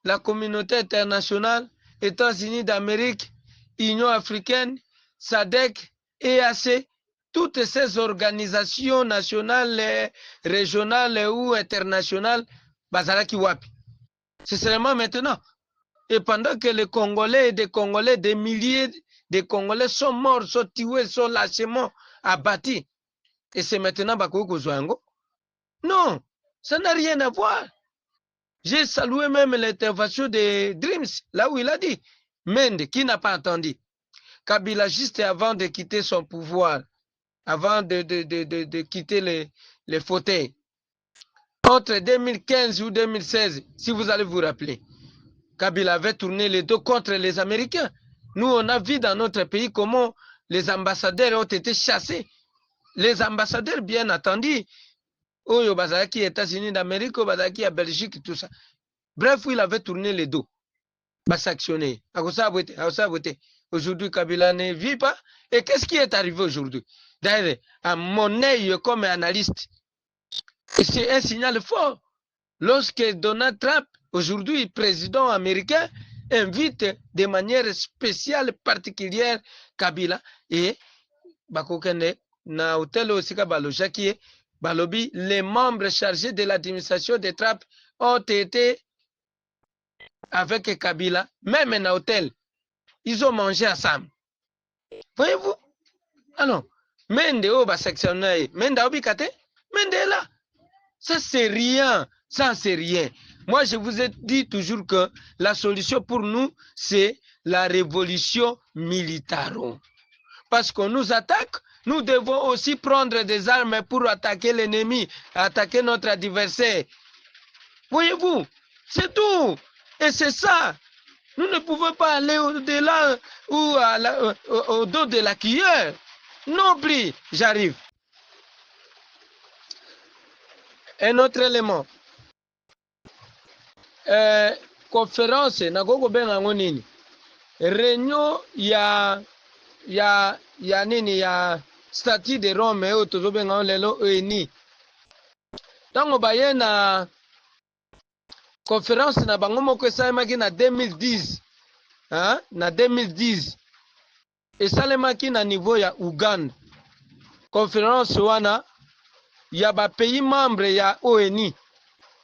la communauté internationale, États-Unis d'Amérique, Union africaine, SADC, EAC, toutes ces organisations nationales, régionales ou internationales, bazalaki wapi. C'est seulement maintenant. Et pendant que les Congolais et des milliers de Congolais sont morts, sont tués, sont lâchement abattus. Et c'est maintenant Bakoko Zouango. Non, ça n'a rien à voir. J'ai salué même l'intervention de Dreams, là où il a dit, Mende, qui n'a pas entendu. Kabila, juste avant de quitter son pouvoir, avant de quitter les fauteuils, entre 2015 ou 2016, si vous allez vous rappeler, Kabila avait tourné les dos contre les Américains. Nous, on a vu dans notre pays comment les ambassadeurs ont été chassés. Les ambassadeurs, bien entendu, Oyo Bazaki, États-Unis d'Amérique, Bazaki à Belgique, tout ça. Bref, il avait tourné les dos. Bah, sanctionné. Aujourd'hui, Kabila ne vit pas. Et qu'est-ce qui est arrivé aujourd'hui? D'ailleurs, à mon œil comme analyste, c'est un signal fort. Lorsque Donald Trump, aujourd'hui président américain, invite de manière spéciale, particulière, Kabila et Bakokende, na hôtel Osika Balojakie, Balobi, les membres chargés de l'administration de Trump ont été avec Kabila, même en hôtel. Ils ont mangé ensemble. Voyez-vous? Alors, Mende Oba sectionné, Mende Obikate, Mende est là. Ça c'est rien, ça c'est rien. Moi je vous ai dit toujours que la solution pour nous c'est la révolution militaire. Parce qu'on nous attaque, nous devons aussi prendre des armes pour attaquer l'ennemi, attaquer notre adversaire. Voyez-vous, c'est tout. Et c'est ça. Nous ne pouvons pas aller au-delà ou au dos de la cuillère. Non plus, j'arrive. Un autre élément. Conférence, nagogo benga nini. Réunion ya nini ya statut de Rome e otozo benga lelo eni. Tango baye na conférence na bango moko esalemaki na 2010. Hein? Na 2010. Esalemaki na niveau ya Uganda. Conférence wana ya ba pays membres ya ONU.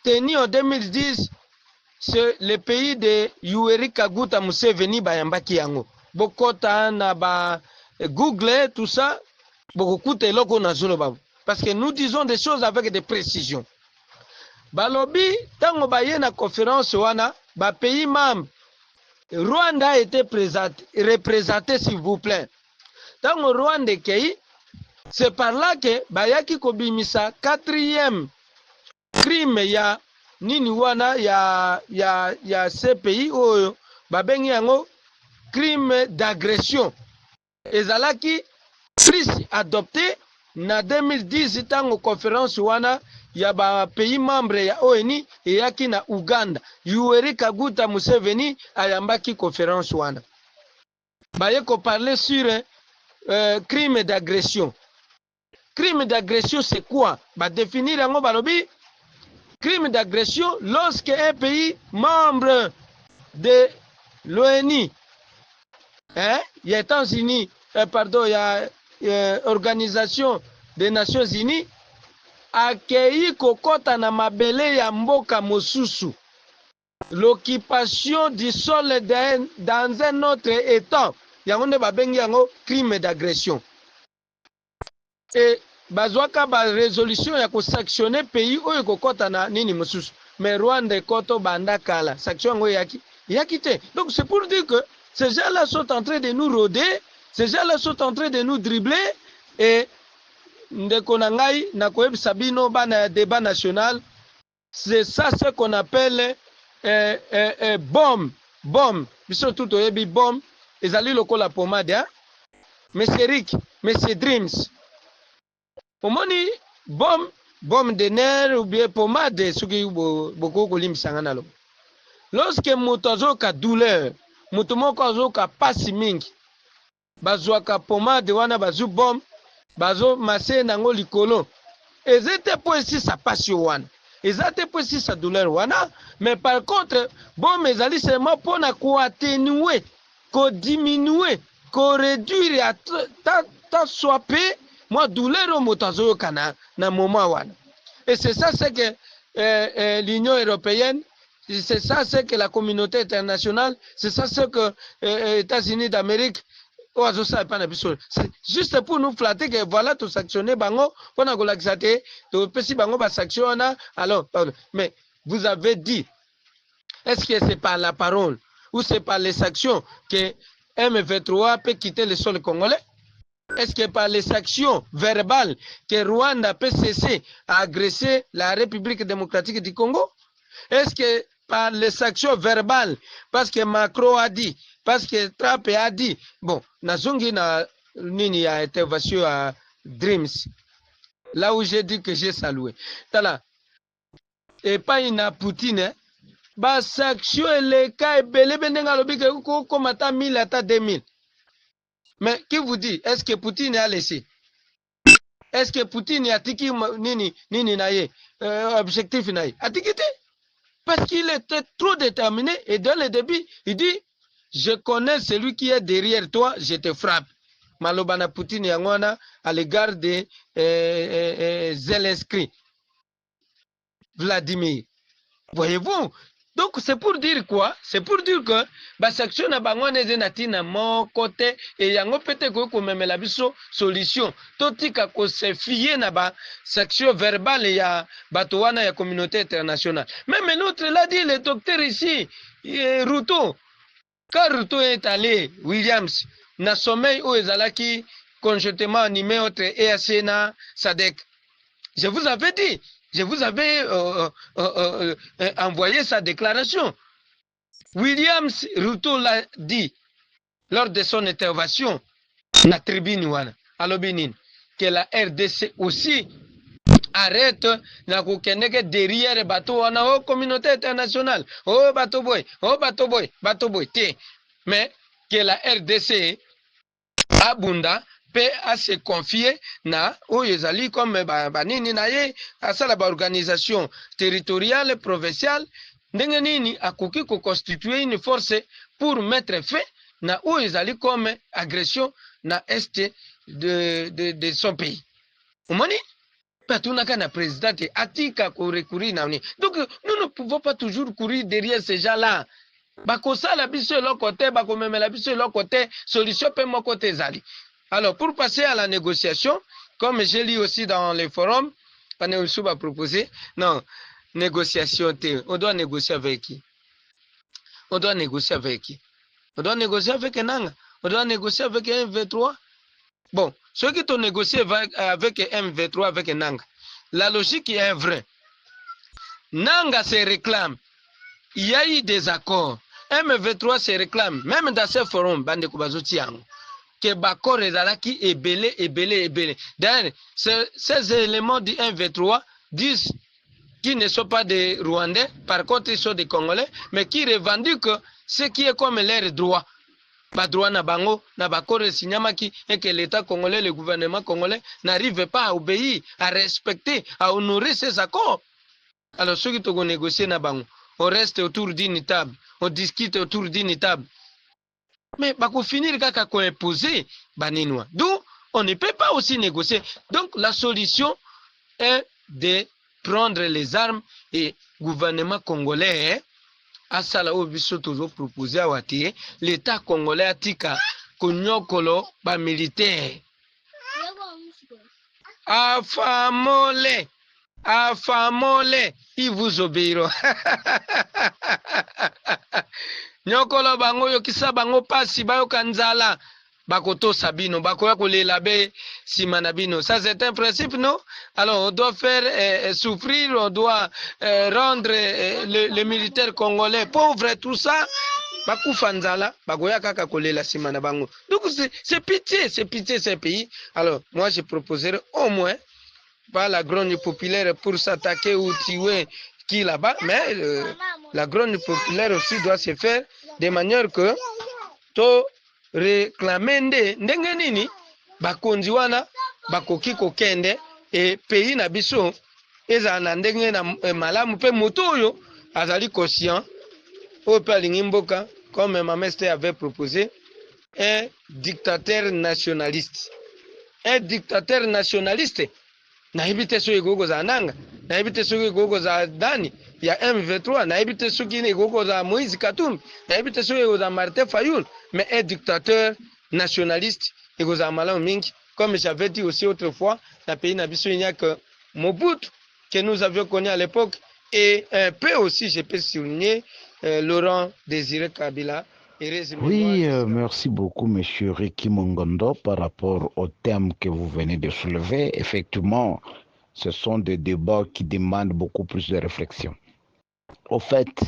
Tenu en 2010, c'est le pays de Yoweri Kaguta Museveni bayambaki yango. Bokota na ba Google tout ça, bokokuta eloko na zolo babu. Parce que nous disons des choses avec des précisions. Balobi, tango baye na conférence wana, ba pays membres, Rwanda a été représenté s'il vous plaît. Tango Rwanda kei, c'est par là que bayaki kobimisa 4e crime ya nini wana ya ce pays oyo babengi yango crime d'agression. Ezalaki plus adopté na 2010 tango conférence wana ya ba pays membre ya ONU eyaki na Uganda. Yoweri Kaguta Museveni ayambaki conférence wana. Baye ko parler sur crime d'agression. Crime d'agression c'est quoi? Ba définir yango balobi crime d'agression lorsque un pays membre de l'ONU, hein, il y a États-Unis, pardon, il y a Organisation des Nations Unies, accueilli kokota na mabele ya mboka mosusu. L'occupation du sol dans un autre état, yango nde babengi yango crime d'agression. Et bazwaka ba résolution ya ko sanctionner pays oyo kokota na nini mosusu. Mais Rwanda ekoto banda kala, sanction yango yaki te. Donc c'est pour dire que ces gens-là sont en train de nous rôder, ces gens-là sont en train de nous dribbler, et ndeko na ngai na koyebisa bino bana débat national, c'est ça ce qu'on appelle bombe. Biso tout oyebi bombe ezali lokola pomade, hein? Monsieur Rick, Monsieur Dreams, omoni bombe de nerf ou bien pomade soki boko kolimisa ngana lo. Lorsque moto azoka douleur, moto moko azoka pasi mingi, bazwaka pomade wana bazu bombe, bazo masse nango likolo. Ezete po esi sa pasi wana, ezate po esi sa douleur wana, mais par contre bombe ezali seulement pona ko atténuer, ko diminuer, ko réduire à ta soiper moi douleur au moto azoyoka na moment wana. Et c'est ça c'est que l'Union européenne, c'est ça c'est que la communauté internationale, c'est ça c'est que États-Unis d'Amérique, c'est juste pour nous flatter que voilà tout sanctionner bango, on a golakisate, tout petit bango ba sanctionner. Alors, mais vous avez dit, est-ce que c'est par la parole ou c'est par les sanctions que M23 peut quitter le sol congolais? Est-ce que par les sanctions verbales que Rwanda peut cesser à agresser la République démocratique du Congo? Est-ce que par les sanctions verbales, parce que Macron a dit, parce que Trump a dit, bon, Nazongi na nini a intervention à Dreams, là où j'ai dit que j'ai salué. Tala, et pas une Poutine, bah sanction et les cas et belé benenga lobi que comme ata 1000 ata 2000. Mais qui vous dit, est-ce que Poutine a laissé? Est-ce que Poutine a tiki nini naye objectif naye? A tiki te? Parce qu'il était trop déterminé et dès le début, il dit, je connais celui qui est derrière toi, je te frappe. Malobana Poutine yangwana à l'égard de Zelensky, Vladimir. Voyez-vous? Donc c'est pour dire quoi? C'est pour dire que la section na bangwane zenati na mon côté et yango peut-être ko memela biso solution. Totika ko se fier na ba section verbale ya bato wana ya communauté internationale. Même l'autre l'a dit, le docteur ici, Ruto. Quand Ruto est allé, Williams, na sommeil où ezalaki conjointement animé entre EAC na SADC. Je vous avais dit. Je vous avais envoyé sa déclaration. Williams Ruto l'a dit lors de son intervention na tribune wana alobinin que la RDC aussi arrête na kokendeke derrière bateau wana o communauté internationale bateau boy te, mais que la RDC abunda peut à se confier na oyezali comme banini na ye asala ba organisation territoriale provinciale ndenge nini akoki ko constituer une force pour mettre fin na oyezali comme agression na est de son pays. Omoni patunaka na président atika ko recourir na ni. Donc nous ne pouvons pas toujours courir derrière ces gens-là. Bakosala biso l'autre côté, bakomemela biso l'autre côté, solution pe mon côté zali. Alors, pour passer à la négociation, comme j'ai lu aussi dans les forums, on a proposé, non, négociation, on doit négocier avec qui? On doit négocier avec qui? On doit négocier avec Nanga, on doit négocier avec M23. Bon, ceux qui ont négocié avec M23, avec Nanga, la logique est vraie. Nanga se réclame, il y a eu des accords. M23 se réclame, même dans ces forums, Bande Kubazoutiang. Que Bakor ezalaki ebele. D'ailleurs, ces éléments du 1v3 disent qu'ils ne sont pas des Rwandais, par contre ils sont des Congolais, mais qui revendiquent ce qui est comme leur droit. Ba droit na bango, na Bakor Sinyamaki, et que l'État congolais, le gouvernement congolais n'arrive pas à obéir, à respecter, à honorer ces accords. Alors ceux qui ont négocié na bango, on reste autour d'une table, on discute autour d'une table. Mais bah, finir kaka ko imposer baninwa. Donc on ne peut pas aussi négocier. Donc la solution est de prendre les armes et le gouvernement congolais à sala obiso toujours proposé à Wati, l'État congolais a tika konyokolo ba militaire. Afamole, ils vous obéiront. Nyokolo bango yokisa bango pasi bayo kanzala bakoto sabino bakoya kolela be simanabino. Ça c'est un principe, non? Alors on doit faire souffrir, on doit rendre les militaires congolais pauvres, tout ça. Bakufanzala bakoya kaka kolela simanabango. Donc c'est pitié ces pays. Alors moi je proposerais au moins pas la grogne populaire pour s'attaquer ou tuer qui là-bas, mais la grogne populaire aussi doit se faire de manière que to réclamer ndenge nini bakonzi wana bakoki kokende et pays na biso eza na ndenge na malamu pe moto oyo azali conscient au palingi mboka comme ma mestre avait proposé un dictateur nationaliste. Un dictateur nationaliste na ibite so egogo za nanga na ibite so egogo za dani ya M23 na ibite so kine egogo za Moïse Katumbi na ibite so egogo za Martin Fayulu, mais un dictateur nationaliste egogo za malamu mingi, comme j'avais dit aussi autrefois na pays na biso il n'y a que Mobutu que nous avions connu à l'époque et un peu aussi je peux souligner Laurent Désiré Kabila. Oui, merci beaucoup, Monsieur Ricky Mongondo, par rapport au thème que vous venez de soulever. Effectivement, ce sont des débats qui demandent beaucoup plus de réflexion. Au fait,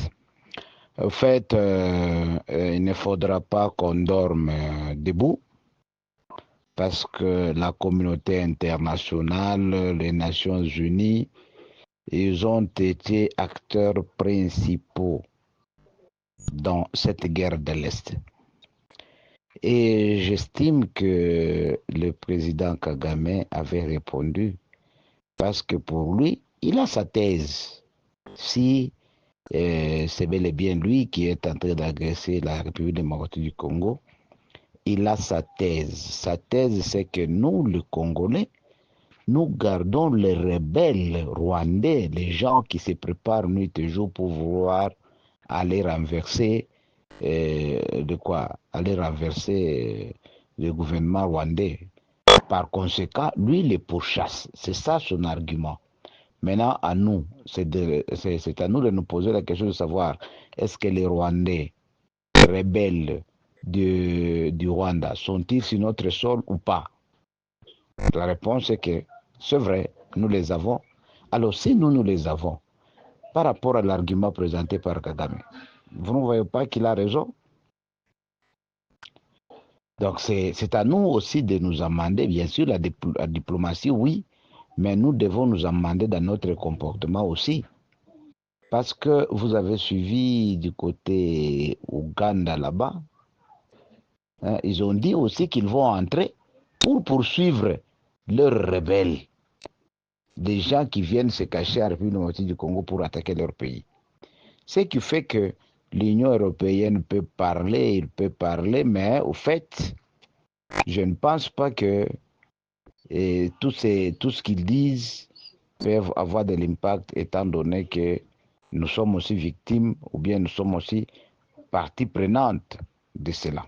il ne faudra pas qu'on dorme debout, parce que la communauté internationale, les Nations Unies, ils ont été acteurs principaux dans cette guerre de l'Est. Et j'estime que le président Kagame avait répondu parce que pour lui, il a sa thèse. Si c'est bel et bien lui qui est en train d'agresser la République démocratique du Congo, il a sa thèse. Sa thèse, c'est que nous, les Congolais, nous gardons les rebelles rwandais, les gens qui se préparent nuit et jour pour vouloir aller renverser aller renverser le gouvernement rwandais. Par conséquent, lui les pourchasse. C'est ça son argument. Maintenant, à nous, c'est à nous de nous poser la question de savoir est-ce que les Rwandais rebelles du Rwanda sont-ils sur notre sol ou pas? La réponse est que c'est vrai, nous les avons. Alors si nous les avons, par rapport à l'argument présenté par Kagame, vous ne voyez pas qu'il a raison? Donc c'est à nous aussi de nous amender. Bien sûr, la diplomatie, oui, mais nous devons nous amender dans notre comportement aussi. Parce que vous avez suivi du côté Ouganda là-bas, hein, ils ont dit aussi qu'ils vont entrer pour poursuivre leurs rebelles. Des gens qui viennent se cacher à la République démocratique du Congo pour attaquer leur pays. Ce qui fait que l'Union européenne peut parler, mais au fait, je ne pense pas que tout ce qu'ils disent peuvent avoir de l'impact étant donné que nous sommes aussi victimes ou bien nous sommes aussi partie prenante de cela.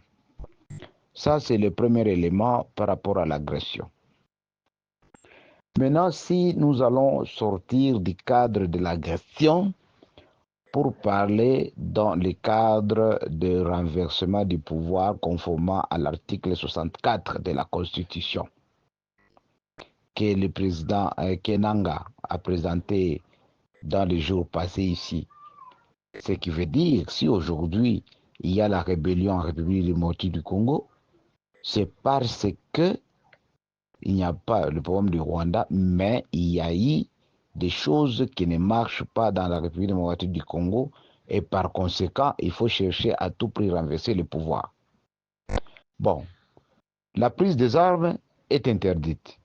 Ça, c'est le premier élément par rapport à l'agression. Maintenant, si nous allons sortir du cadre de l'agression pour parler dans le cadre de renversement du pouvoir conformément à l'article 64 de la Constitution que le président Kenanga a présenté dans les jours passés ici. Ce qui veut dire, si aujourd'hui il y a la rébellion en République démocratique du Congo, c'est parce que il n'y a pas le problème du Rwanda, mais il y a eu des choses qui ne marchent pas dans la République démocratique du Congo et par conséquent, il faut chercher à tout prix renverser le pouvoir. Bon, la prise des armes est interdite.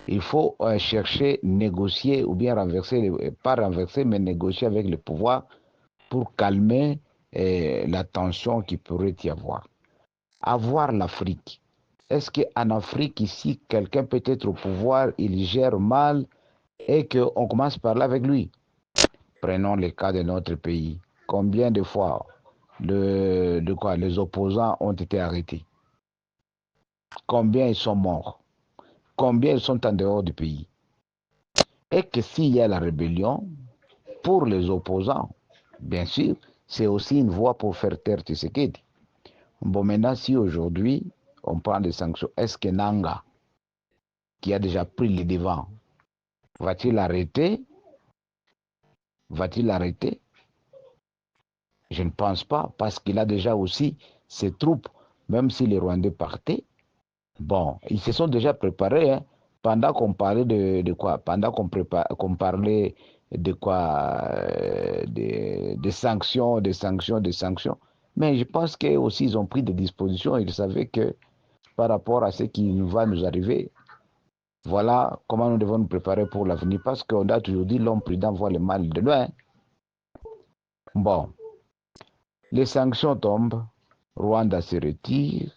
Il faut chercher, négocier ou bien renverser, pas renverser, mais négocier avec le pouvoir pour calmer la tension qui pourrait y avoir. Avoir l'Afrique. Est-ce qu'en Afrique, ici, quelqu'un peut être au pouvoir, il gère mal et qu'on commence par là avec lui? Prenons le cas de notre pays. Combien de fois les opposants ont été arrêtés? Combien ils sont morts? Combien ils sont en dehors du pays? Et que s'il y a la rébellion, pour les opposants, bien sûr, c'est aussi une voie pour faire taire Tshisekedi. Bon, maintenant, si aujourd'hui, on prend des sanctions, est-ce que Nanga, qui a déjà pris les devants, va-t-il arrêter? Va-t-il arrêter? Je ne pense pas, parce qu'il a déjà aussi ses troupes, même si les Rwandais partaient. Bon, ils se sont déjà préparés, hein, pendant qu'on parlait de quoi? Pendant qu'on parlait de quoi? Des sanctions, des sanctions, des sanctions. Mais je pense qu'eux aussi, ils ont pris des dispositions. Ils savaient que par rapport à ce qui va nous arriver, voilà comment nous devons nous préparer pour l'avenir. Parce qu'on a toujours dit l'homme prudent voit le mal de loin. Bon, les sanctions tombent, Rwanda se retire,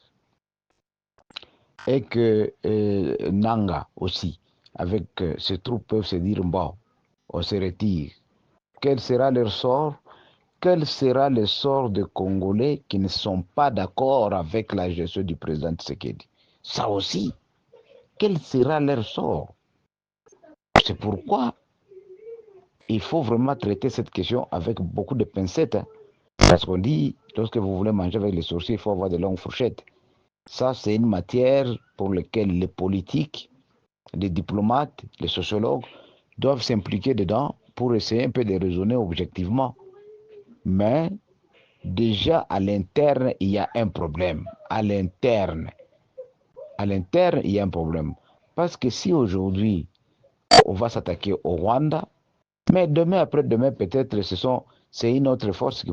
et que Nanga aussi, avec ses troupes, peuvent se dire, bon, on se retire. Quel sera leur sort? Quel sera le sort des Congolais qui ne sont pas d'accord avec la gestion du président Tshisekedi? Ça aussi, quel sera leur sort? C'est pourquoi il faut vraiment traiter cette question avec beaucoup de pincettes. Hein. Parce qu'on dit, lorsque vous voulez manger avec les sorciers, il faut avoir de longues fourchettes. Ça, c'est une matière pour laquelle les politiques, les diplomates, les sociologues doivent s'impliquer dedans pour essayer un peu de raisonner objectivement. Mais déjà à l'interne, il y a un problème. À l'interne, il y a un problème. Parce que si aujourd'hui, on va s'attaquer au Rwanda, mais demain, après-demain, peut-être, c'est une autre force qui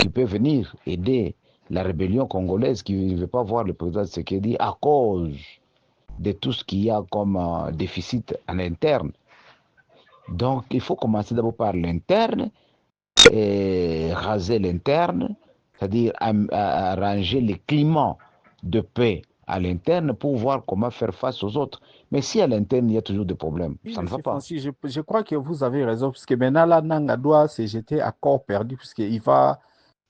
peut venir aider la rébellion congolaise qui ne veut pas voir le président Tshisekedi à cause de tout ce qu'il y a comme déficit à l'interne. Donc, il faut commencer d'abord par l'interne, et raser l'interne, c'est-à-dire arranger le climat de paix à l'interne pour voir comment faire face aux autres. Mais si à l'interne, il y a toujours des problèmes, Oui, ça ne va monsieur pas. Francis, je crois que vous avez raison, puisque maintenant, là, Nanga doit se jeter à corps perdu,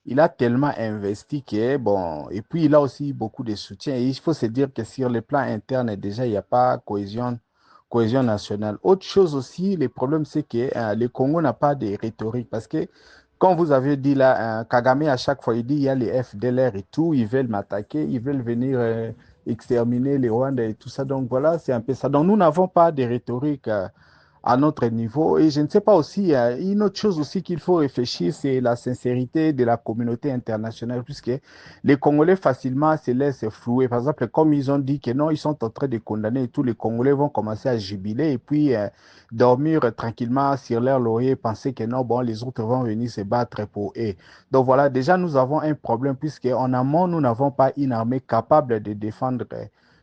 il a tellement investi que, bon, et puis il a aussi beaucoup de soutien. Et il faut se dire que sur le plan interne, déjà, il n'y a pas cohésion nationale. Autre chose aussi, le problème, c'est que le Congo n'a pas de rhétorique, parce que, comme vous avez dit là, Kagame, à chaque fois, il dit, il y a les FDLR et tout, ils veulent m'attaquer, ils veulent venir exterminer les Rwandais et tout ça. Donc voilà, c'est un peu ça. Donc nous n'avons pas de rhétorique à notre niveau. Et je ne sais pas aussi, une autre chose aussi qu'il faut réfléchir, c'est la sincérité de la communauté internationale, puisque les Congolais facilement se laissent flouer. Par exemple, comme ils ont dit que non, ils sont en train de condamner et tous les Congolais vont commencer à jubiler et puis dormir tranquillement sur leur laurier et penser que non, bon, les autres vont venir se battre pour eux. Donc voilà, déjà, nous avons un problème puisque en amont, nous n'avons pas une armée capable de défendre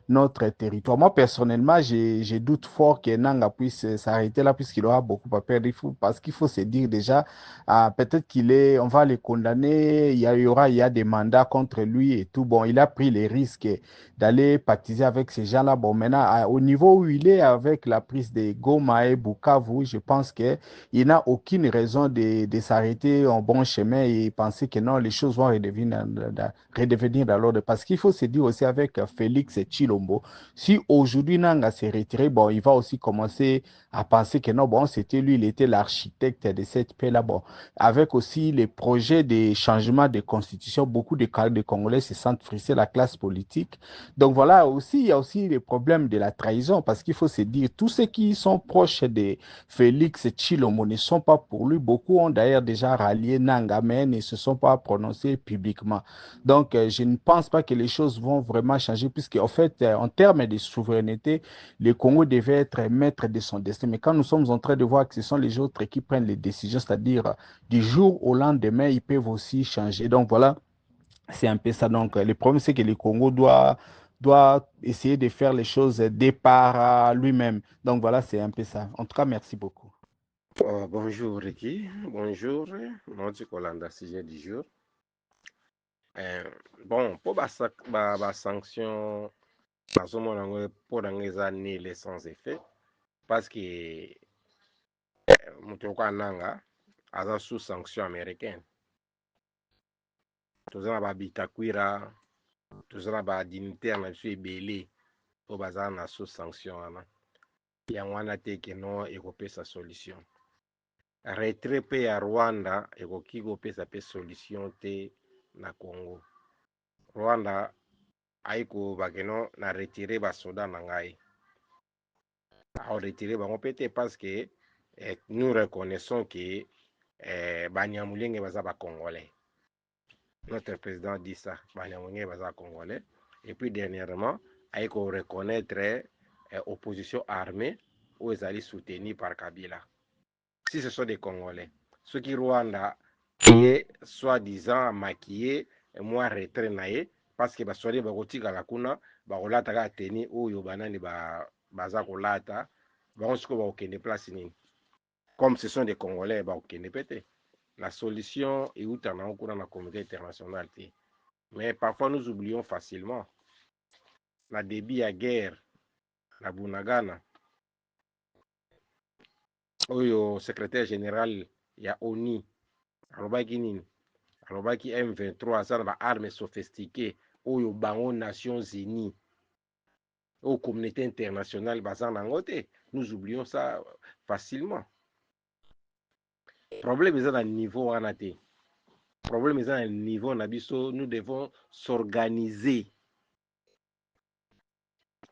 notre territoire. Moi, personnellement, je doute fort que Nanga puisse s'arrêter là puisqu'il aura beaucoup à perdre. Parce qu'il faut se dire déjà, peut-être on va le condamner, il y a des mandats contre lui et tout. Bon, il a pris les risques d'aller pactiser avec ces gens-là. Bon, maintenant, au niveau où il est avec la prise de Goma et Bukavu, je pense qu'il n'a aucune raison de s'arrêter en bon chemin et penser que non, les choses vont redevenir dans l'ordre. Parce qu'il faut se dire aussi avec Félix Tshilombo, si aujourd'hui Nanga s'est retiré, bon, il va aussi commencer à penser que non, bon, c'était lui, il était l'architecte de cette paix-là. Bon, avec aussi les projets de changement de constitution, beaucoup de Congolais se sentent frustrés, la classe politique. Donc voilà, aussi, il y a aussi les problèmes de la trahison, parce qu'il faut se dire, tous ceux qui sont proches de Félix Tshilombo ne sont pas pour lui. Beaucoup ont d'ailleurs déjà rallié Nanga, mais ne se sont pas prononcés publiquement. Donc, je ne pense pas que les choses vont vraiment changer, puisque en fait, en termes de souveraineté, le Congo devait être maître de son destin. Mais quand nous sommes en train de voir que ce sont les autres qui prennent les décisions, c'est-à-dire du jour au lendemain, ils peuvent aussi changer. Donc voilà, c'est un peu ça. Donc, le problème, c'est que le Congo doit essayer de faire les choses de par lui-même. Donc voilà, c'est un peu ça. En tout cas, merci beaucoup. Bonjour Ricky, bonjour, Monti Kolanda, sujet du jour. Bon, pour la sanction, pour les années les sans effet, parce que Mutoko Nanga a sous sanction américaine. Tous les Bitakwira, tous les dignitaires na su ebele, pour bazar na sous sanction. Il y a un qui non et sa solution. Retrait pe ya Rwanda ekoki kopesa pe solution te na Congo. Rwanda aiko bakeno na retirer basoda na ngai. A retirer bango pete parce que nous reconnaissons que Banyamulenge baza ba Congolais. Notre président dit ça, Banyamulenge baza Congolais. Et puis dernièrement, aiko reconnaître opposition armée ou ils allaient soutenir par Kabila. Si ce sont des Congolais, ceux qui Rwanda qui est soi-disant maquillé, moi retrait naé, parce que baswali bakotika la kuna, bakolata ka teni oyo banani baza kolata, bakosiko bakokende place nini. Comme ce sont des Congolais, bakokende pete. La solution est où t'en as dans la communauté internationale. Mais parfois nous oublions facilement. La débit à guerre, la Bunagana, oyo secrétaire général ya ONU alobaki nini alobaki M23 aza na baarme sophistiqué oyo bango Nations Unies oyo communauté internationale baza nango te. Nous oublions ça facilement. Problème eza na niveau wana te. Problème eza na niveau na biso. Nous devons s'organiser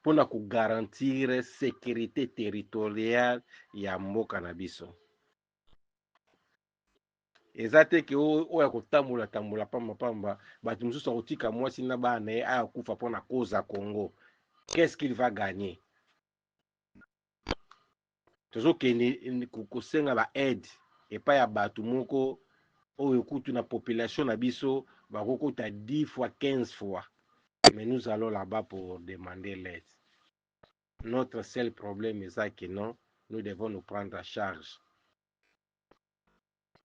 pour na garantir sécurité territoriale ya mboka na biso. Eza te ke oya kotambola tambola pamba bato mosusu akotika mwasi na bana ye aya kufa mpona koza Congo. Qu'est-ce qu'il va gagner? Tozokende kosenga ba aide epai ya bato moko oyo kutu na population na biso bakokota 10 fois 15 fois. Mais nous allons là-bas pour demander l'aide. Notre seul problème est que non, nous devons nous prendre en charge.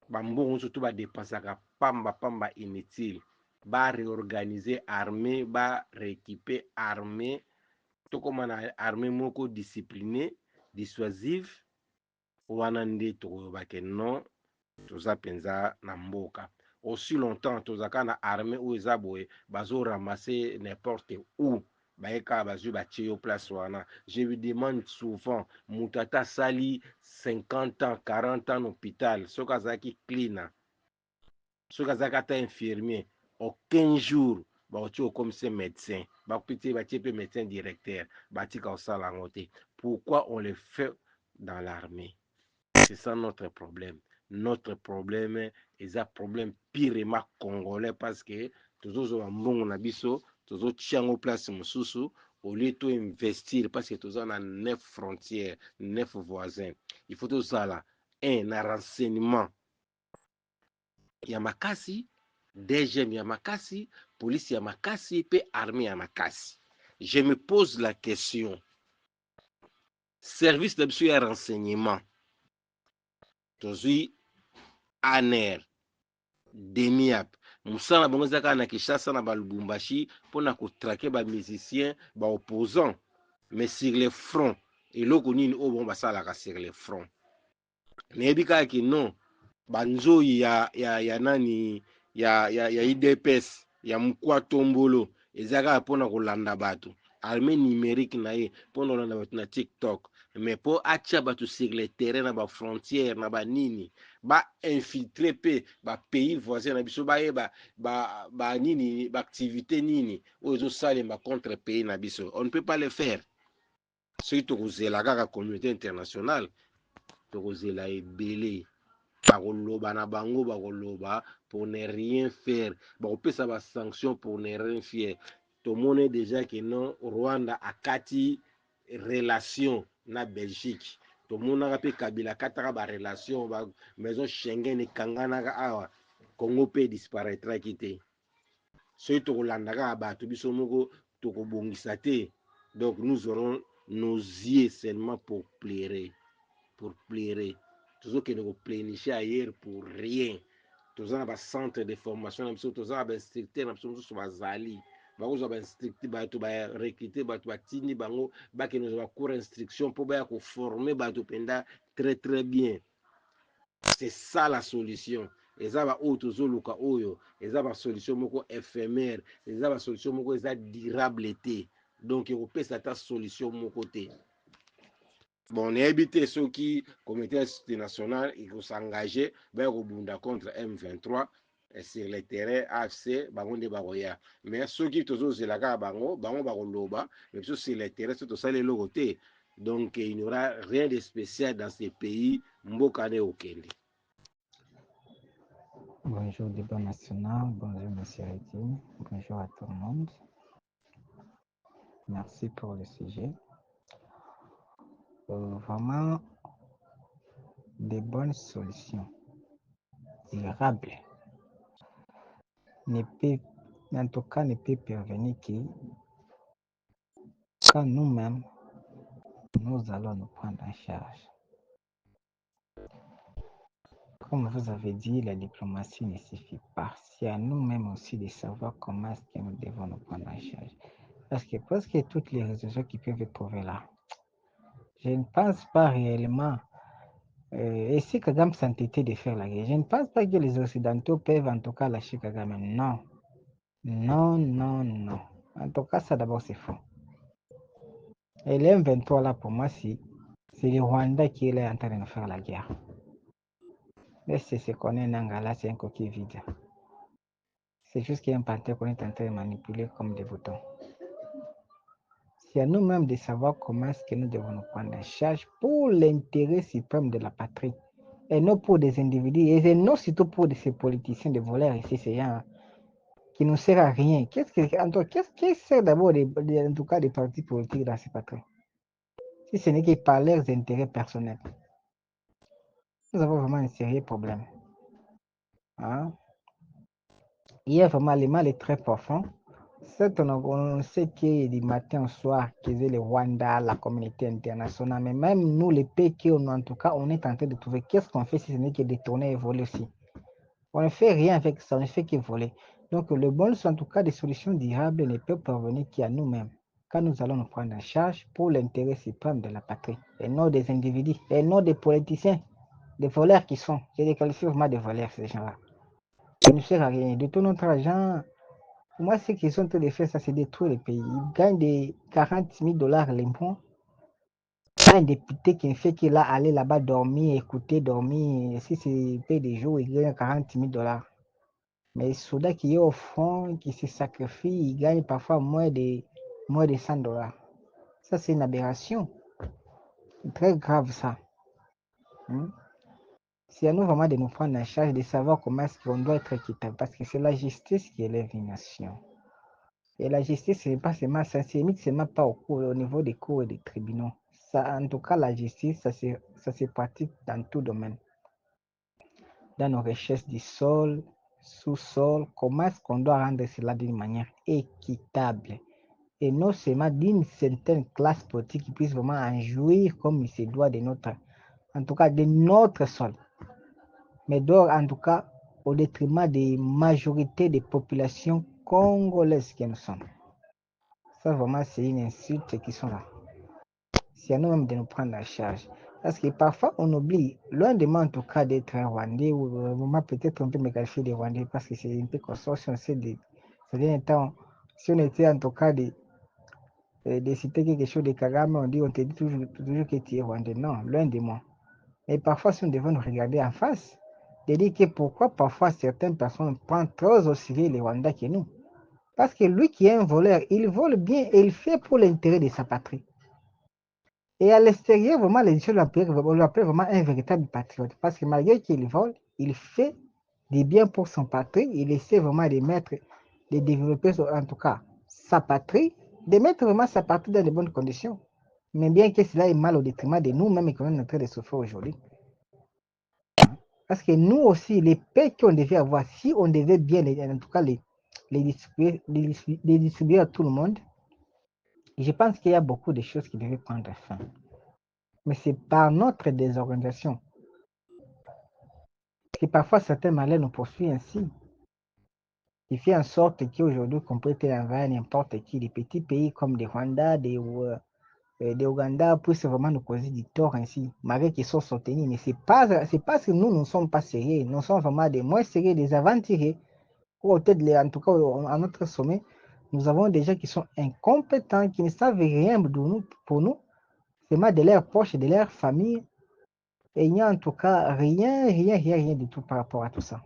Bambongo surtout ba dépensaka pamba inutile. Ba réorganiser armée, ba rééquiper armée. Tout comme on armée moko disciplinée, dissuasive. Wana nde toyebake non, toza penza na mboka. Aussi longtemps tozaka na armée ou eza boye bazo ramasser n'importe où. Baeka bazu batie yo place wana. Je lui demande souvent, mutata sali 50 ans, 40 ans en hôpital, soka zaki cleaner, soka zaka infirmier, au 15 jours, baotio comme c'est médecin, batie pe médecin directeur, batika osala ngote. Pourquoi on le fait dans l'armée? C'est ça notre problème. Notre problème est un problème pirement congolais parce que tous les mbongo na biso, tous les tiango place mususu, au lieu de investir parce que tous on 9 frontières, 9 voisins. Il faut tout ça là, un renseignement. Yamakasi, DGM Yamakasi, police Yamakasi, puis armée Yamakasi. Je me pose la question. Service de renseignement. Tozui ANER, DEMIAP, musala bango zaka na Kinshasa na Lubumbashi pour na traquer ba musiciens, ba opposants, mais sur les fronts. Et loko nini o bon basala ka sur les fronts. Nebika ki non, banzo ya nani ya IDPS, ya mukwa tombolo, ezaka pona kolanda bato. Armée numérique na ye pona kolanda bato na TikTok. Mais pour acha batu sur les terrains na ba frontières na ba nini ba infiltrer pe ba pays voisins na biso ba nini ba activité nini ozo salemba contre pays na biso. On ne peut pas le faire. Ce qui tokozela kaka communauté internationale tokozela ebele bakoloba na bango bakoloba pour ne rien faire bakopesa ba sanction pour ne rien faire. Tomone déjà que non Rwanda akati relation na Belgique. Tout le monde a pe Kabila kataka ba relation ba maison Schengen ekangana ka awa Congo pe disparaîtra kité. Ceux to landaka ba to biso moko tokobongisa te. Donc nous aurons nos yeux seulement pour plaire. Pour plaire. Toujours que nous plénifions ailleurs pour rien. Toujours dans le centre de formation, toujours dans le instructeur, toujours dans Zali. Bango ba instructeur bato ba recruter bato ba tini bango ba que nous ba cours instruction pour ba ko former bato penda très très bien. C'est ça la solution. Eza ba o tozoluka oyo, eza ba solution moko éphémère, eza ba solution moko eza durable te. Donc il peut ça ta solution moko te. Bon, on a évité ceux qui, comité national, ils vont s'engager, ben, au Bunda contre M23 sur le terrain AFC, bango de baroya. Mais ceux qui sont sur la gare bango loba, mais ceux sur le terrain, c'est tout ça les logotés. Donc, il n'y aura rien de spécial dans ces pays, Mbokane Okende. Bonjour débat national, bonjour monsieur Rétine, bonjour à tout le monde. Merci pour le sujet. Vraiment des bonnes solutions durables en tout cas ne peut parvenir que quand nous-mêmes nous allons nous prendre en charge. Comme vous avez dit, la diplomatie ne suffit pas. C'est à nous-mêmes aussi de savoir comment est-ce que nous devons nous prendre en charge. Parce que presque toutes les résolutions qui peuvent être trouvées là, je ne pense pas réellement, et si Kagame s'entêtait de faire la guerre, je ne pense pas que les Occidentaux peuvent en tout cas lâcher Kagame. Non. Non, non, non. En tout cas, ça d'abord c'est faux. Et le M23 là, pour moi, c'est le Rwanda qui est là en train de nous faire la guerre. Mais c'est ce qu'on est Nangala, c'est un coquille vide. C'est juste qu'il y a un panthère qu'on est en train de manipuler comme des boutons. C'est à nous-mêmes de savoir comment est-ce que nous devons nous prendre en charge pour l'intérêt suprême de la patrie. Et non pour des individus, et non surtout pour ces politiciens, des voleurs ici, ces gens qui ne servent à rien. Qu'est-ce qui sert d'abord en tout cas des partis politiques dans ces patries? Si ce n'est que par leurs intérêts personnels. Nous avons vraiment un sérieux problème. Hein? Hier, vraiment, le mal est très profond. Certes, on sait que du matin au soir, qu'ils aient le Rwanda, la communauté internationale, mais même nous, les pays, en tout cas, on est en train de trouver qu'est-ce qu'on fait si ce n'est que détourner et voler aussi. On ne fait rien avec ça, on ne fait que voler. Donc, le bon, en tout cas, des solutions durables ne peuvent parvenir qu'à nous-mêmes, quand nous allons nous prendre en charge pour l'intérêt suprême de la patrie, et non des individus, et non des politiciens, des voleurs qui sont. Je les qualifie vraiment de voleurs, ces gens-là. Ils ne servent à rien. De tout notre argent, moi, ce qu'ils sont en train de faire, ça, c'est détruire le pays. Ils gagnent des 40 000 $ les mois. Il y a un député qui fait qu'il a allé là-bas dormir, écouter, dormir. Si c'est paye des jours, il gagne 40 000 $. Mais les soldats qui est au front, qui se sacrifient, ils gagnent parfois moins de 100 $. Ça, c'est une aberration. C'est très grave, ça. C'est à nous vraiment de nous prendre en charge, de savoir comment est-ce qu'on doit être équitable. Parce que c'est la justice qui élève une nation. Et la justice, ce n'est pas seulement ça, c'est seulement pas au niveau des cours et des tribunaux. Ça, en tout cas, la justice, ça se pratique dans tout domaine. Dans nos richesses du sol, sous-sol, comment est-ce qu'on doit rendre cela d'une manière équitable. Et non seulement d'une certaine classe politique qui puisse vraiment en jouir comme il se doit de notre, en tout cas, de notre sol. Mais d'or, en tout cas, au détriment des majorités des populations congolaises que nous sommes. Ça, vraiment, c'est une insulte qui sont là. C'est à nous-mêmes de nous prendre en charge. Parce que parfois, on oublie, loin de moi, en tout cas, d'être un Rwandais, ou vraiment, peut-être on peut me qualifier de Rwandais, parce que c'est un peu comme ça, si on sait si on était en tout cas de citer quelque chose de Kagame, on te dit toujours que tu es Rwandais. Non, loin de moi. Mais parfois, si on devait nous regarder en face, de dire que pourquoi parfois certaines personnes prennent trop au sérieux les Rwandais que nous. Parce que lui qui est un voleur, il vole bien et il fait pour l'intérêt de sa patrie. Et à l'extérieur, vraiment, les gens l'appellent vraiment un véritable patriote. Parce que malgré qu'il vole, il fait des biens pour son patrie. Il essaie vraiment de développer en tout cas sa patrie, de mettre vraiment sa patrie dans de bonnes conditions. Mais bien que cela est mal au détriment de nous-mêmes et qu'on est en train de souffrir aujourd'hui. Parce que nous aussi, les paix qu'on devait avoir, si on devait bien, en tout cas, les distribuer à tout le monde, Je pense qu'il y a beaucoup de choses qui devaient prendre fin. Mais c'est par notre désorganisation. Parce que parfois, certains malheurs nous poursuivent ainsi. Qui fait en sorte qu'aujourd'hui, qu'on peut envahir n'importe qui, des petits pays comme des Rwanda, des Ouganda, puissent vraiment nous causer du tort ainsi, malgré qu'ils sont soutenus. Mais c'est parce que nous ne sommes pas sérieux. Nous sommes vraiment des moins sérieux, des aventuriers. Ou peut-être, en tout cas, à notre sommet, nous avons des gens qui sont incompétents, qui ne savent rien de nous, pour nous. C'est mal de leurs poches, de leur famille. Et il n'y a en tout cas rien du tout par rapport à tout ça.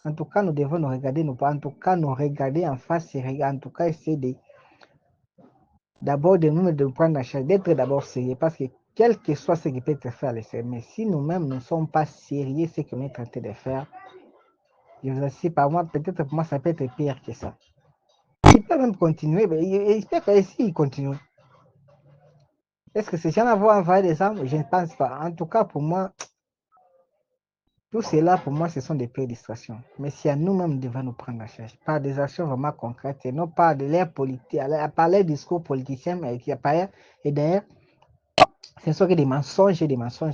En tout cas, nous devons nous regarder, nous regarder en face et en tout cas essayer d'abord de nous de prendre la charge, d'être d'abord sérieux, parce que quel que soit ce qui peut être fait à l'essai, mais si nous-mêmes ne sommes pas sérieux, ce que nous sommes en train de faire, je vous assure, par moi, peut-être pour moi, ça peut être pire que ça. Il peut même continuer, mais j'espère qu'il continue. Est-ce que ces gens vont envoyer des armes? Je ne pense pas. En tout cas, pour moi, tout cela, pour moi, ce sont des pures distractions. Mais c'est à nous-mêmes de nous prendre en charge, par des actions vraiment concrètes, et non pas de l'air politique, par les discours politiciens qui apparaissent. Et d'ailleurs, ce sont que des mensonges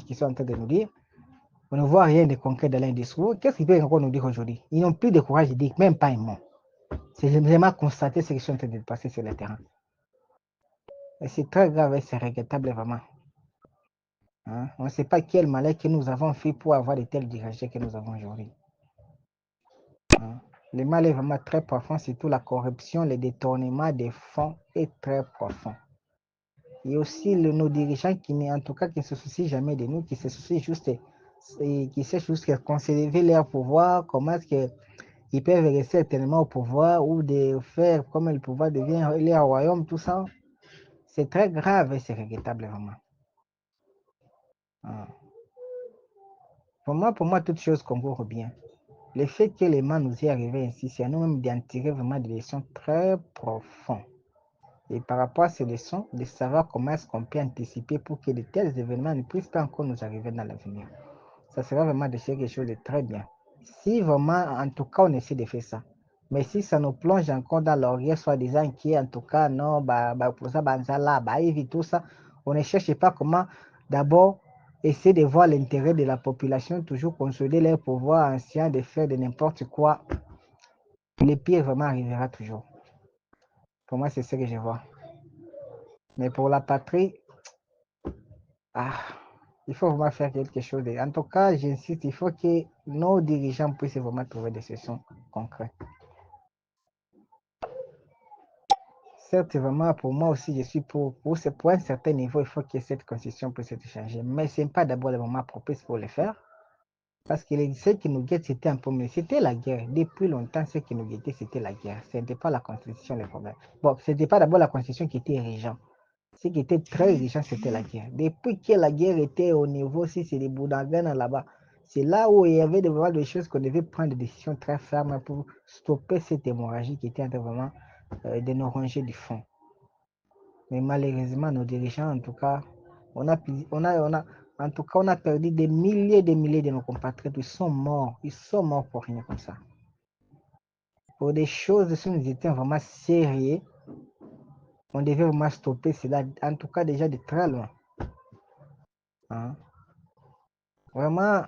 qui sont en train de nous dire. On ne voit rien de concret dans les discours. Qu'est-ce qu'ils peuvent encore nous dire aujourd'hui? Ils n'ont plus de courage de dire même pas un mot. C'est vraiment constater ce qui sont en train de passer sur le terrain. Et c'est très grave et c'est regrettable vraiment. Hein? On ne sait pas quel malheur que nous avons fait pour avoir de tels dirigeants que nous avons aujourd'hui. Hein? Le mal est vraiment très profond, surtout la corruption, le détournement des fonds est très profond. Et aussi nos dirigeants qui, en tout cas, qui ne se soucient jamais de nous, qui se soucient juste, qui cherchent juste à conserver leur pouvoir, comment est-ce qu'ils peuvent rester éternellement au pouvoir ou de faire comme le pouvoir devient leur royaume, tout ça. C'est très grave et c'est regrettable vraiment. Hein. Pour moi, toute chose concourt bien. Le fait que les mains nous y arrivé ainsi, c'est à nous-mêmes d'en tirer vraiment des leçons très profondes. Et par rapport à ces leçons, de savoir comment est-ce qu'on peut anticiper pour que de tels événements ne puissent pas encore nous arriver dans l'avenir. Ça sera vraiment de quelque chose de très bien. Si vraiment, en tout cas, on essaie de faire ça. Mais si ça nous plonge encore dans l'orgueil, soi-disant qui en tout cas, non, pour ça, évite tout ça, on ne cherche pas comment d'abord essayer de voir l'intérêt de la population, toujours consolider leur pouvoir ancien de faire de n'importe quoi. Le pire vraiment arrivera toujours. Pour moi, c'est ce que je vois. Mais pour la patrie, il faut vraiment faire quelque chose. En tout cas, j'insiste, il faut que nos dirigeants puissent vraiment trouver des solutions concrètes. Certes, vraiment, pour moi aussi, je suis pour un certain niveau, il faut que cette constitution puisse être changée. Mais ce n'est pas d'abord le moment propice pour le faire. Parce que ce qui nous guette, c'était un peu mieux. C'était la guerre. Depuis longtemps, ce qui nous guettait, c'était la guerre. Ce n'était pas la constitution le problème. Bon, ce n'était pas d'abord la constitution qui était régente. Ce qui était très régent, c'était la guerre. Depuis que la guerre était au niveau, si c'est les Boudangans là-bas, c'est là où il y avait vraiment des choses qu'on devait prendre des décisions très fermes pour stopper cette hémorragie qui était en train vraiment de nous ronger du fond. Mais malheureusement, nos dirigeants, en tout cas, on a perdu des milliers de nos compatriotes. Ils sont morts pour rien comme ça. Pour des choses, si nous étions vraiment sérieux, on devait vraiment stopper cela, en tout cas déjà de très loin. Hein? Vraiment,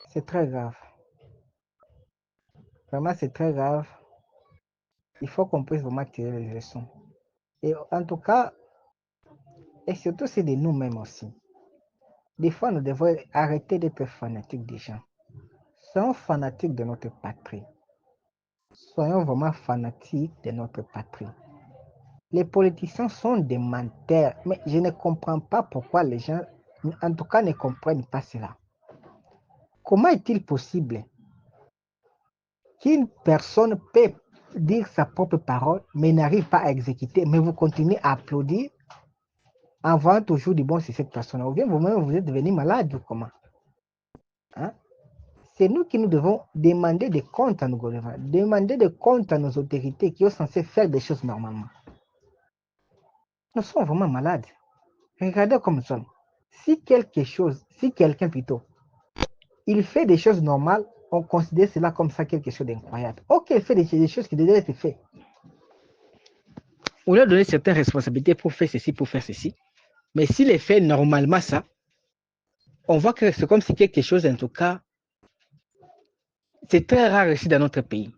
c'est très grave. Vraiment, c'est très grave. Il faut qu'on puisse vraiment tirer les leçons. Et en tout cas, et surtout c'est de nous-mêmes aussi. Des fois, nous devons arrêter d'être fanatiques des gens. Soyons fanatiques de notre patrie. Soyons vraiment fanatiques de notre patrie. Les politiciens sont des menteurs, mais je ne comprends pas pourquoi les gens, en tout cas, ne comprennent pas cela. Comment est-il possible qu'une personne peut dire sa propre parole, mais n'arrive pas à exécuter, mais vous continuez à applaudir en voyant toujours du bon sur cette personne? Ou bien vous-même, vous êtes devenu malade ou comment? Hein? C'est nous qui nous devons demander des comptes à nos gouvernements, demander des comptes à nos autorités qui sont censées faire des choses normalement. Nous sommes vraiment malades. Regardez comme nous sommes. Si quelqu'un plutôt, il fait des choses normales, on considère cela comme ça quelque chose d'incroyable. Ok, il fait des choses qui devaient être faites. on leur donne certaines responsabilités pour faire ceci, pour faire ceci. Mais s'il est fait normalement ça, on voit que c'est comme si quelque chose, en tout cas, c'est très rare ici dans notre pays.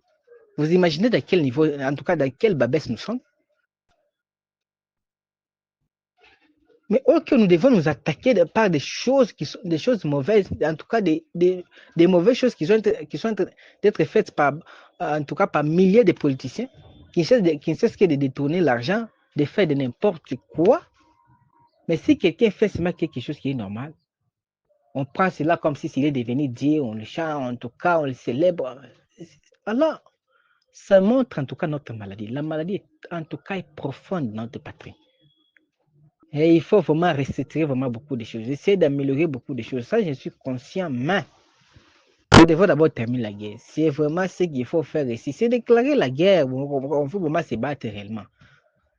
Vous imaginez dans quel niveau, en tout cas, dans quelle babesse nous sommes? Mais or que nous devons nous attaquer par des choses qui sont des choses mauvaises, en tout cas des mauvaises choses qui sont d'être faites par, en tout cas, par milliers de politiciens qui ne cessent que de détourner l'argent, de faire de n'importe quoi. Mais si quelqu'un fait seulement quelque chose qui est normal, on prend cela comme si s'il est devenu Dieu, on le chante, en tout cas, on le célèbre. Alors, ça montre en tout cas notre maladie. La maladie, en tout cas, est profonde dans notre patrie. Et il faut vraiment restructurer vraiment beaucoup de choses. Essayer d'améliorer beaucoup de choses. Ça, je suis conscient, mais nous devons d'abord terminer la guerre. C'est vraiment ce qu'il faut faire ici. C'est déclarer la guerre. On faut vraiment se battre réellement.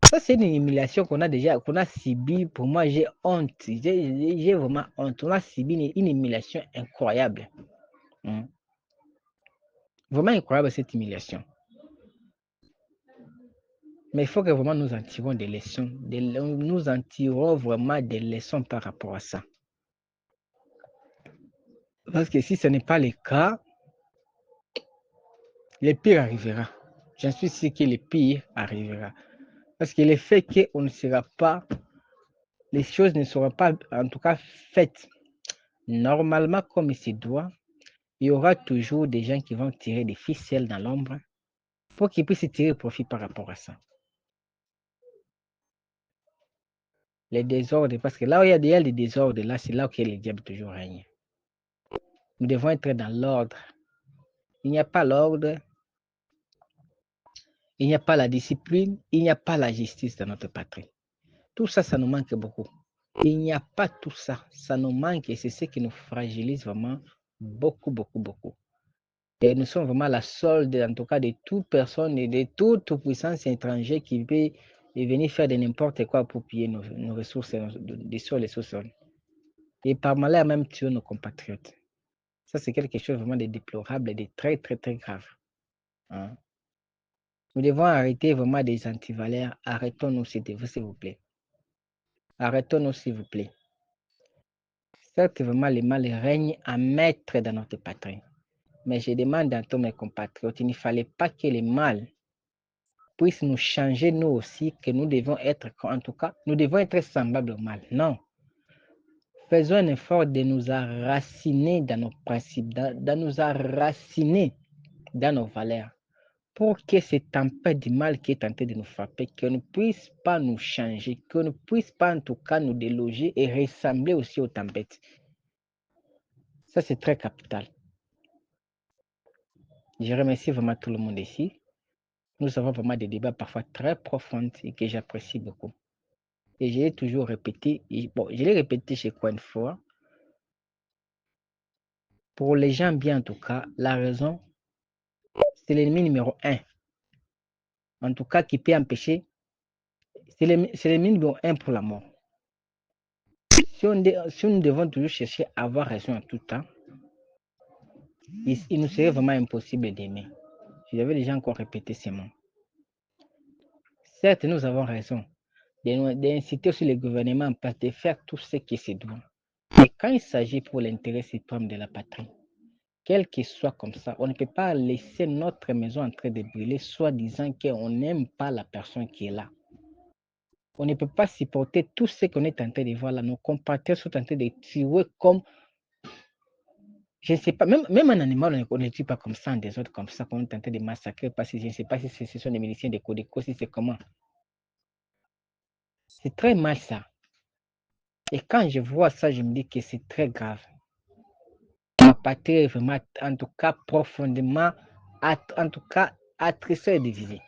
Ça, c'est une humiliation qu'on a déjà, qu'on a subi. Pour moi, j'ai honte. J'ai vraiment honte. On a subi une humiliation incroyable. Vraiment incroyable cette humiliation. Mais il faut que vraiment nous en tirons des leçons. Nous en tirons vraiment des leçons par rapport à ça. Parce que si ce n'est pas le cas, le pire arrivera. J'en suis sûr que le pire arrivera. Parce que le fait qu'on ne sera pas, les choses ne seront pas, en tout cas, faites normalement comme il se doit, il y aura toujours des gens qui vont tirer des ficelles dans l'ombre pour qu'ils puissent tirer profit par rapport à ça. Les désordres, parce que là où il y a des désordres, là, c'est là où le diable toujours règne. Nous devons être dans l'ordre. Il n'y a pas l'ordre, il n'y a pas la discipline, il n'y a pas la justice dans notre patrie. Tout ça, ça nous manque beaucoup. Il n'y a pas tout ça, ça nous manque et c'est ce qui nous fragilise vraiment beaucoup, beaucoup, beaucoup. Et nous sommes vraiment la solde, en tout cas, de toute personne et de toute puissance étrangère qui peut venir faire de n'importe quoi pour piller nos ressources, des sols et sous-sols. Et par malheur même tuer nos compatriotes. Ça, c'est quelque chose vraiment de déplorable et de très, très, très grave. Hein? Nous devons arrêter vraiment des antivaleurs. Arrêtons-nous, s'il vous plaît. Arrêtons-nous, s'il vous plaît. Certes, vraiment, le mal règne à maître dans notre patrie. Mais je demande à tous mes compatriotes, il ne fallait pas que le mal puisse nous changer, nous aussi, que nous devons être, en tout cas, nous devons être semblables au mal. Non. Faisons un effort de nous enraciner dans nos principes, de nous enraciner dans nos valeurs, pour que cette tempête du mal qui est tenté de nous frapper, qu'elle ne puisse pas nous changer, qu'elle ne puisse pas en tout cas nous déloger et ressembler aussi aux tempêtes. Ça, c'est très capital. Je remercie vraiment tout le monde ici. Nous avons vraiment des débats parfois très profonds et que j'apprécie beaucoup. Et je l'ai toujours répété, je l'ai répété chez quoi une fois. Pour les gens bien en tout cas, la raison, c'est l'ennemi numéro 1. En tout cas, qui peut empêcher, c'est l'ennemi numéro 1 pour la mort. Si nous devons toujours chercher à avoir raison en tout temps, il nous serait vraiment impossible d'aimer. Je devais déjà encore répéter ces mots. Certes, nous avons raison d'inciter aussi le gouvernement en place de faire tout ce qui se doit. Mais quand il s'agit pour l'intérêt suprême de la patrie, quel qu'il soit comme ça, on ne peut pas laisser notre maison en train de brûler, soit disant qu'on n'aime pas la personne qui est là. On ne peut pas supporter tout ce qu'on est en train de voir là. Nos compatriotes sont en train de tuer comme, je ne sais pas, même un animal, on ne tue pas comme ça, des autres comme ça, qu'on est en train de massacrer, parce que je ne sais pas si ce sont des miliciens de Codeco, si c'est comment. C'est très mal ça. Et quand je vois ça, je me dis que c'est très grave. Ma patrie est vraiment, en tout cas, profondément, en tout cas, attristée et divisée.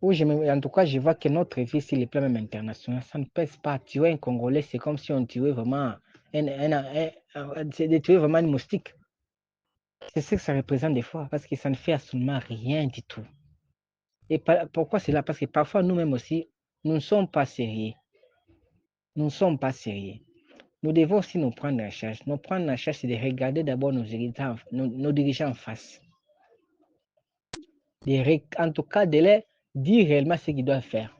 Oui, en tout cas, je vois que notre vie sur le plan même international, ça ne pèse pas. Tuer un Congolais, c'est comme si on tuait vraiment, c'est de tuer vraiment une moustique. C'est ce que ça représente des fois, parce que ça ne fait absolument rien du tout. Et pourquoi c'est là? Parce que parfois, nous-mêmes aussi, nous ne sommes pas sérieux. Nous ne sommes pas sérieux. Nous devons aussi nous prendre en charge. Nous prendre en charge, c'est de regarder d'abord nos dirigeants en face. en tout cas de leur dire réellement ce qu'ils doivent faire.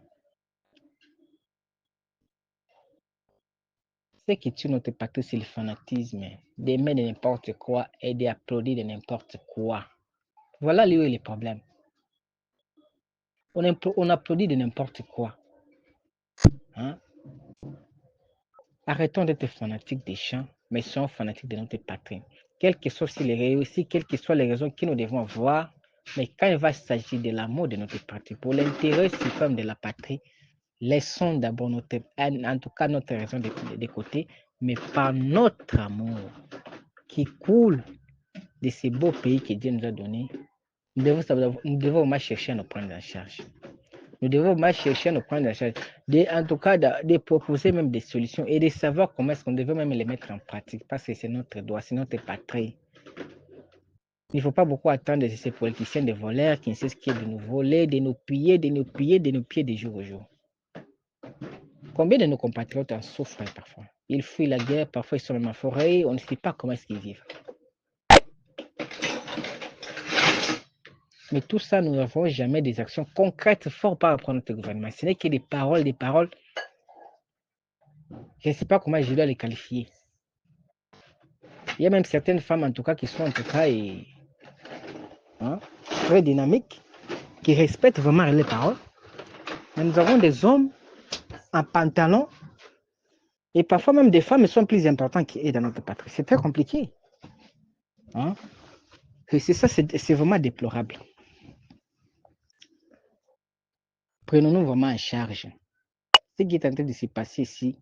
Ce qui tue notre patrie, c'est le fanatisme, d'aimer de n'importe quoi et d'applaudir de n'importe quoi. Voilà là où est le problème. On applaudit de n'importe quoi. Hein? Arrêtons d'être fanatiques des chants, mais soyons fanatiques de notre patrie. Quelles que soient les réussites, quelles que soient les raisons que nous devons avoir, mais quand il va s'agir de l'amour de notre patrie, pour l'intérêt suprême de la patrie, laissons d'abord en tout cas notre raison de côté, mais par notre amour qui coule de ces beaux pays que Dieu nous a donnés, nous devons vraiment chercher à nous prendre en charge. Nous devons vraiment chercher à nous prendre en charge, en tout cas de proposer même des solutions et de savoir comment est-ce qu'on devrait même les mettre en pratique, parce que c'est notre droit, c'est notre patrie. Il ne faut pas beaucoup attendre de ces politiciens de voleurs qui ne cessent de nous voler, de nous piller, de jour au jour. Combien de nos compatriotes en souffrent parfois? Ils fuient la guerre, parfois ils sont même en forêt, on ne sait pas comment est-ce qu'ils vivent. Mais tout ça, nous n'avons jamais des actions concrètes fortes par rapport à notre gouvernement. Ce n'est que des paroles. Je ne sais pas comment je dois les qualifier. Il y a même certaines femmes, en tout cas, qui sont en tout cas très dynamiques, qui respectent vraiment les paroles. Mais nous avons des hommes en pantalon et parfois même des femmes sont plus importantes qu'eux dans notre patrie. C'est très compliqué. Et c'est ça, c'est vraiment déplorable. Prenons-nous vraiment en charge. Ce qui est en train de se passer ici,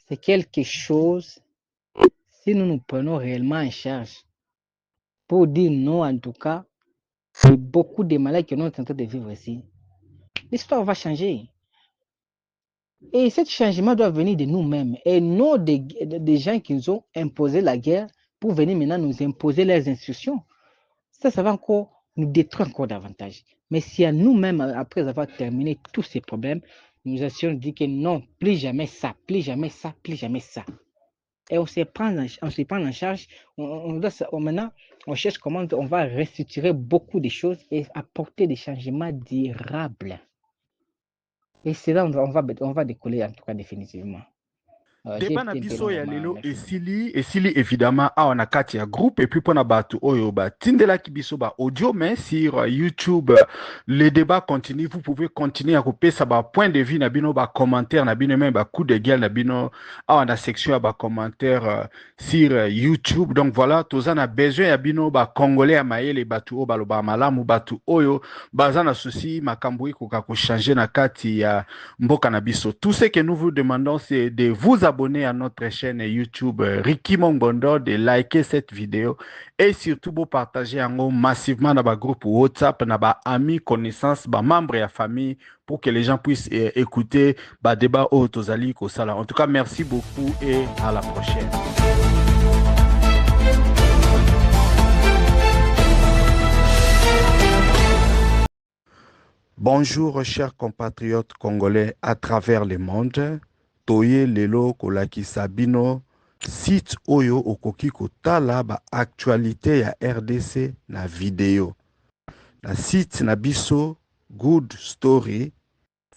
c'est quelque chose, si nous nous prenons réellement en charge, pour dire non en tout cas, et beaucoup de malades que nous sommes en train de vivre ici, l'histoire va changer. Et ce changement doit venir de nous-mêmes et non des gens qui nous ont imposé la guerre pour venir maintenant nous imposer leurs instructions. Ça va encore nous détruire encore davantage. Mais si à nous-mêmes, après avoir terminé tous ces problèmes, nous assurons de dire que non, plus jamais ça. Et on se prend en charge. Maintenant, on cherche comment on va restructurer beaucoup de choses et apporter des changements durables. Et c'est là on va décoller en tout cas définitivement. Débat na biso ya lelo esili évidemment a on a kati ya groupe et puis pona batu oyo ba tindela ki biso ba audio mais sur YouTube le débat continue, vous pouvez continuer à couper ça ba point de vue na bino ba commentaire na bino même ba coup de gueule na bino a on a section ba commentaire sur YouTube. Donc voilà, toza na besoin ya bino ba congolais ya mayele batu o baloba malamu batu oyo baza na souci makambo iko ka ko changer na kati ya mboka na biso. Tout ce que nous vous demandons c'est de vous abonner à notre chaîne YouTube Ricky Mongondo, de liker cette vidéo et surtout de partager massivement dans le groupe WhatsApp, dans les amis, connaissances, les membres et la famille pour que les gens puissent écouter le débat au Tozali Kosala. En tout cas, merci beaucoup et à la prochaine. Bonjour chers compatriotes congolais à travers le monde. Toye lelo kolakisa bino site oyo okoki kotala ba actualité ya RDC na vidéo. Na site na biso Good Story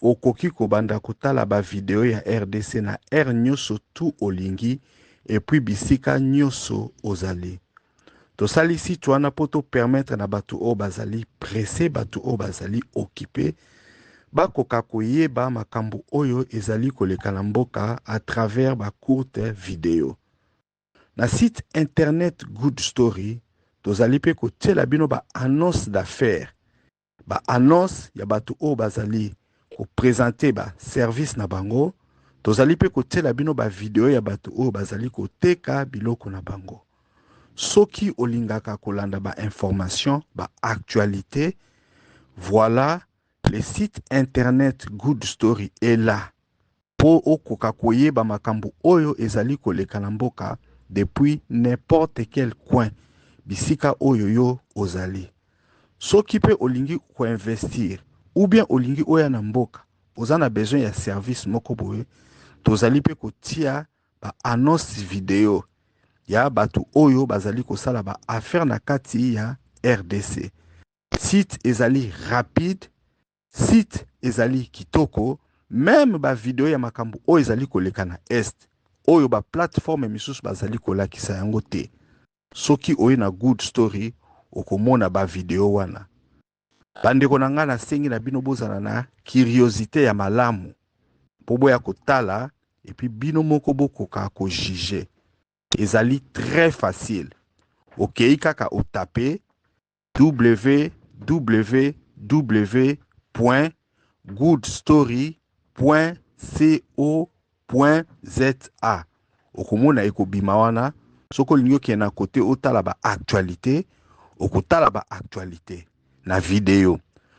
okoki kobanda kotala ba vidéo ya RDC na R nyoso tu olingi et puis bisika nyoso ozali. Tosali site wana poto permettre na batu o bazali pressé, batu o bazali occupé bakoka koyeba makambo oyo ezali koleka na mboka à travers ba courte vidéo. Na site internet Good Story, tozali pe kotiela bino ba annonce d'affaires. Ba annonce ya batu o bazali ko présenter ba service na bango, tozali pe kotiela bino ba vidéo ya batu o bazali ko teka biloko na bango. Soki olingaka kolanda ba information, ba actualité, voilà. Le site internet Good Story est là pour okoka koyeba makambo oyo ezali koleka na mboka depuis n'importe quel coin bisika oyo yo ozali. Soki pe olingi ko investir ou bien olingi oya na mboka ozana besoin ya service moko boye tozali pe kotia ba annonce vidéo ya batu oyo bazali kosala ba affaire na kati ya RDC. site ezali rapide, site ezali kitoko, même ba vidéo ya makambo o ezali koleka na est, oyo ba plateforme misusu bazali kolakisa yango te. Soki oye na Good Story okomona ba vidéo wana. Bandeko na nga na sengi na bino bozana na curiosité ya malamu po ya kotala et puis bino moko bokoka ko juger. Ezali très facile. Ok, kaka o taper www.goodstory.co.za. Okomona ekobima wana. Soko lingo ki na côté otala ba actualité, okotala ba actualité na vidéo.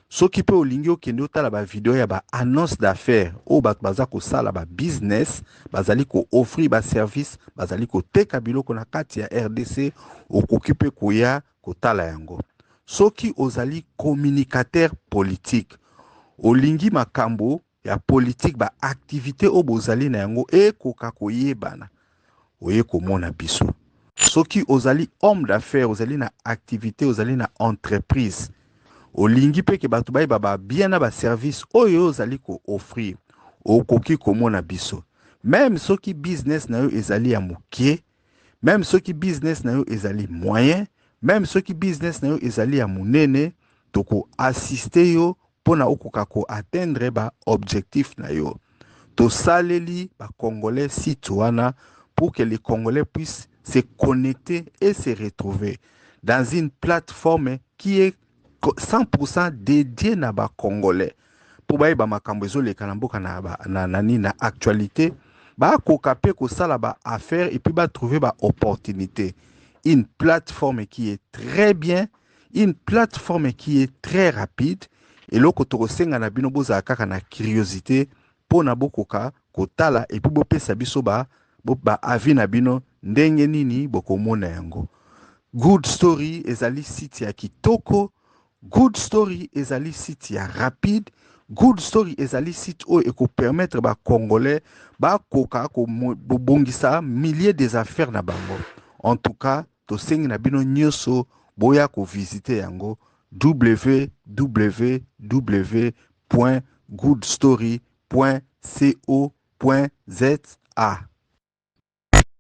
Soki pe olingi okende otala ba vidéo ya ba annonce d'affaires o bato baza kosala ba business, bazali ko offrir ba service, bazali ko teka biloko na kati ya RDC, okoki pe koya kotala yango. Soki ozali communicateur politique, olingi makambo ya politique ba activité o bozali na yango ekoka koyebana, oye komona biso. Soki ozali homme d'affaires, ozali na activité, ozali na entreprise, olingi pe ke bato bayi baba bien na ba service oyo ozali ko offrir, okoki komona biso. Même soki business na yo ezali ya mokie, même soki business na yo ezali moyen, même soki business na yo ezali ya munene, toko assister yo pona okoka ko atteindre ba objectif na yo. To saleli ba Congolais citoyens pour que les Congolais puissent se connecter et se retrouver dans une plateforme qui est 100% dédiée na ba Congolais. Pour ba makambo ezoleka na mboka na actualité, ba kokape ko sala ba affaire et puis ba trouver ba opportunité. Une plateforme qui est très bien, une plateforme qui est très rapide, et loko tokosenga na bino boza kaka na curiosité pona bokoka kotala et puis bopesa biso ba avi na bino ndenge nini bokomona yango. Good Story ezali site ya kitoko, Good Story ezali site ya rapide, Good Story ezali site oyo eko permettre ba Congolais ba koka ko bongisa milliers des affaires na bango. En tout cas, to sengi na bino nyoso boya ko visiter yango www.goodstory.co.za.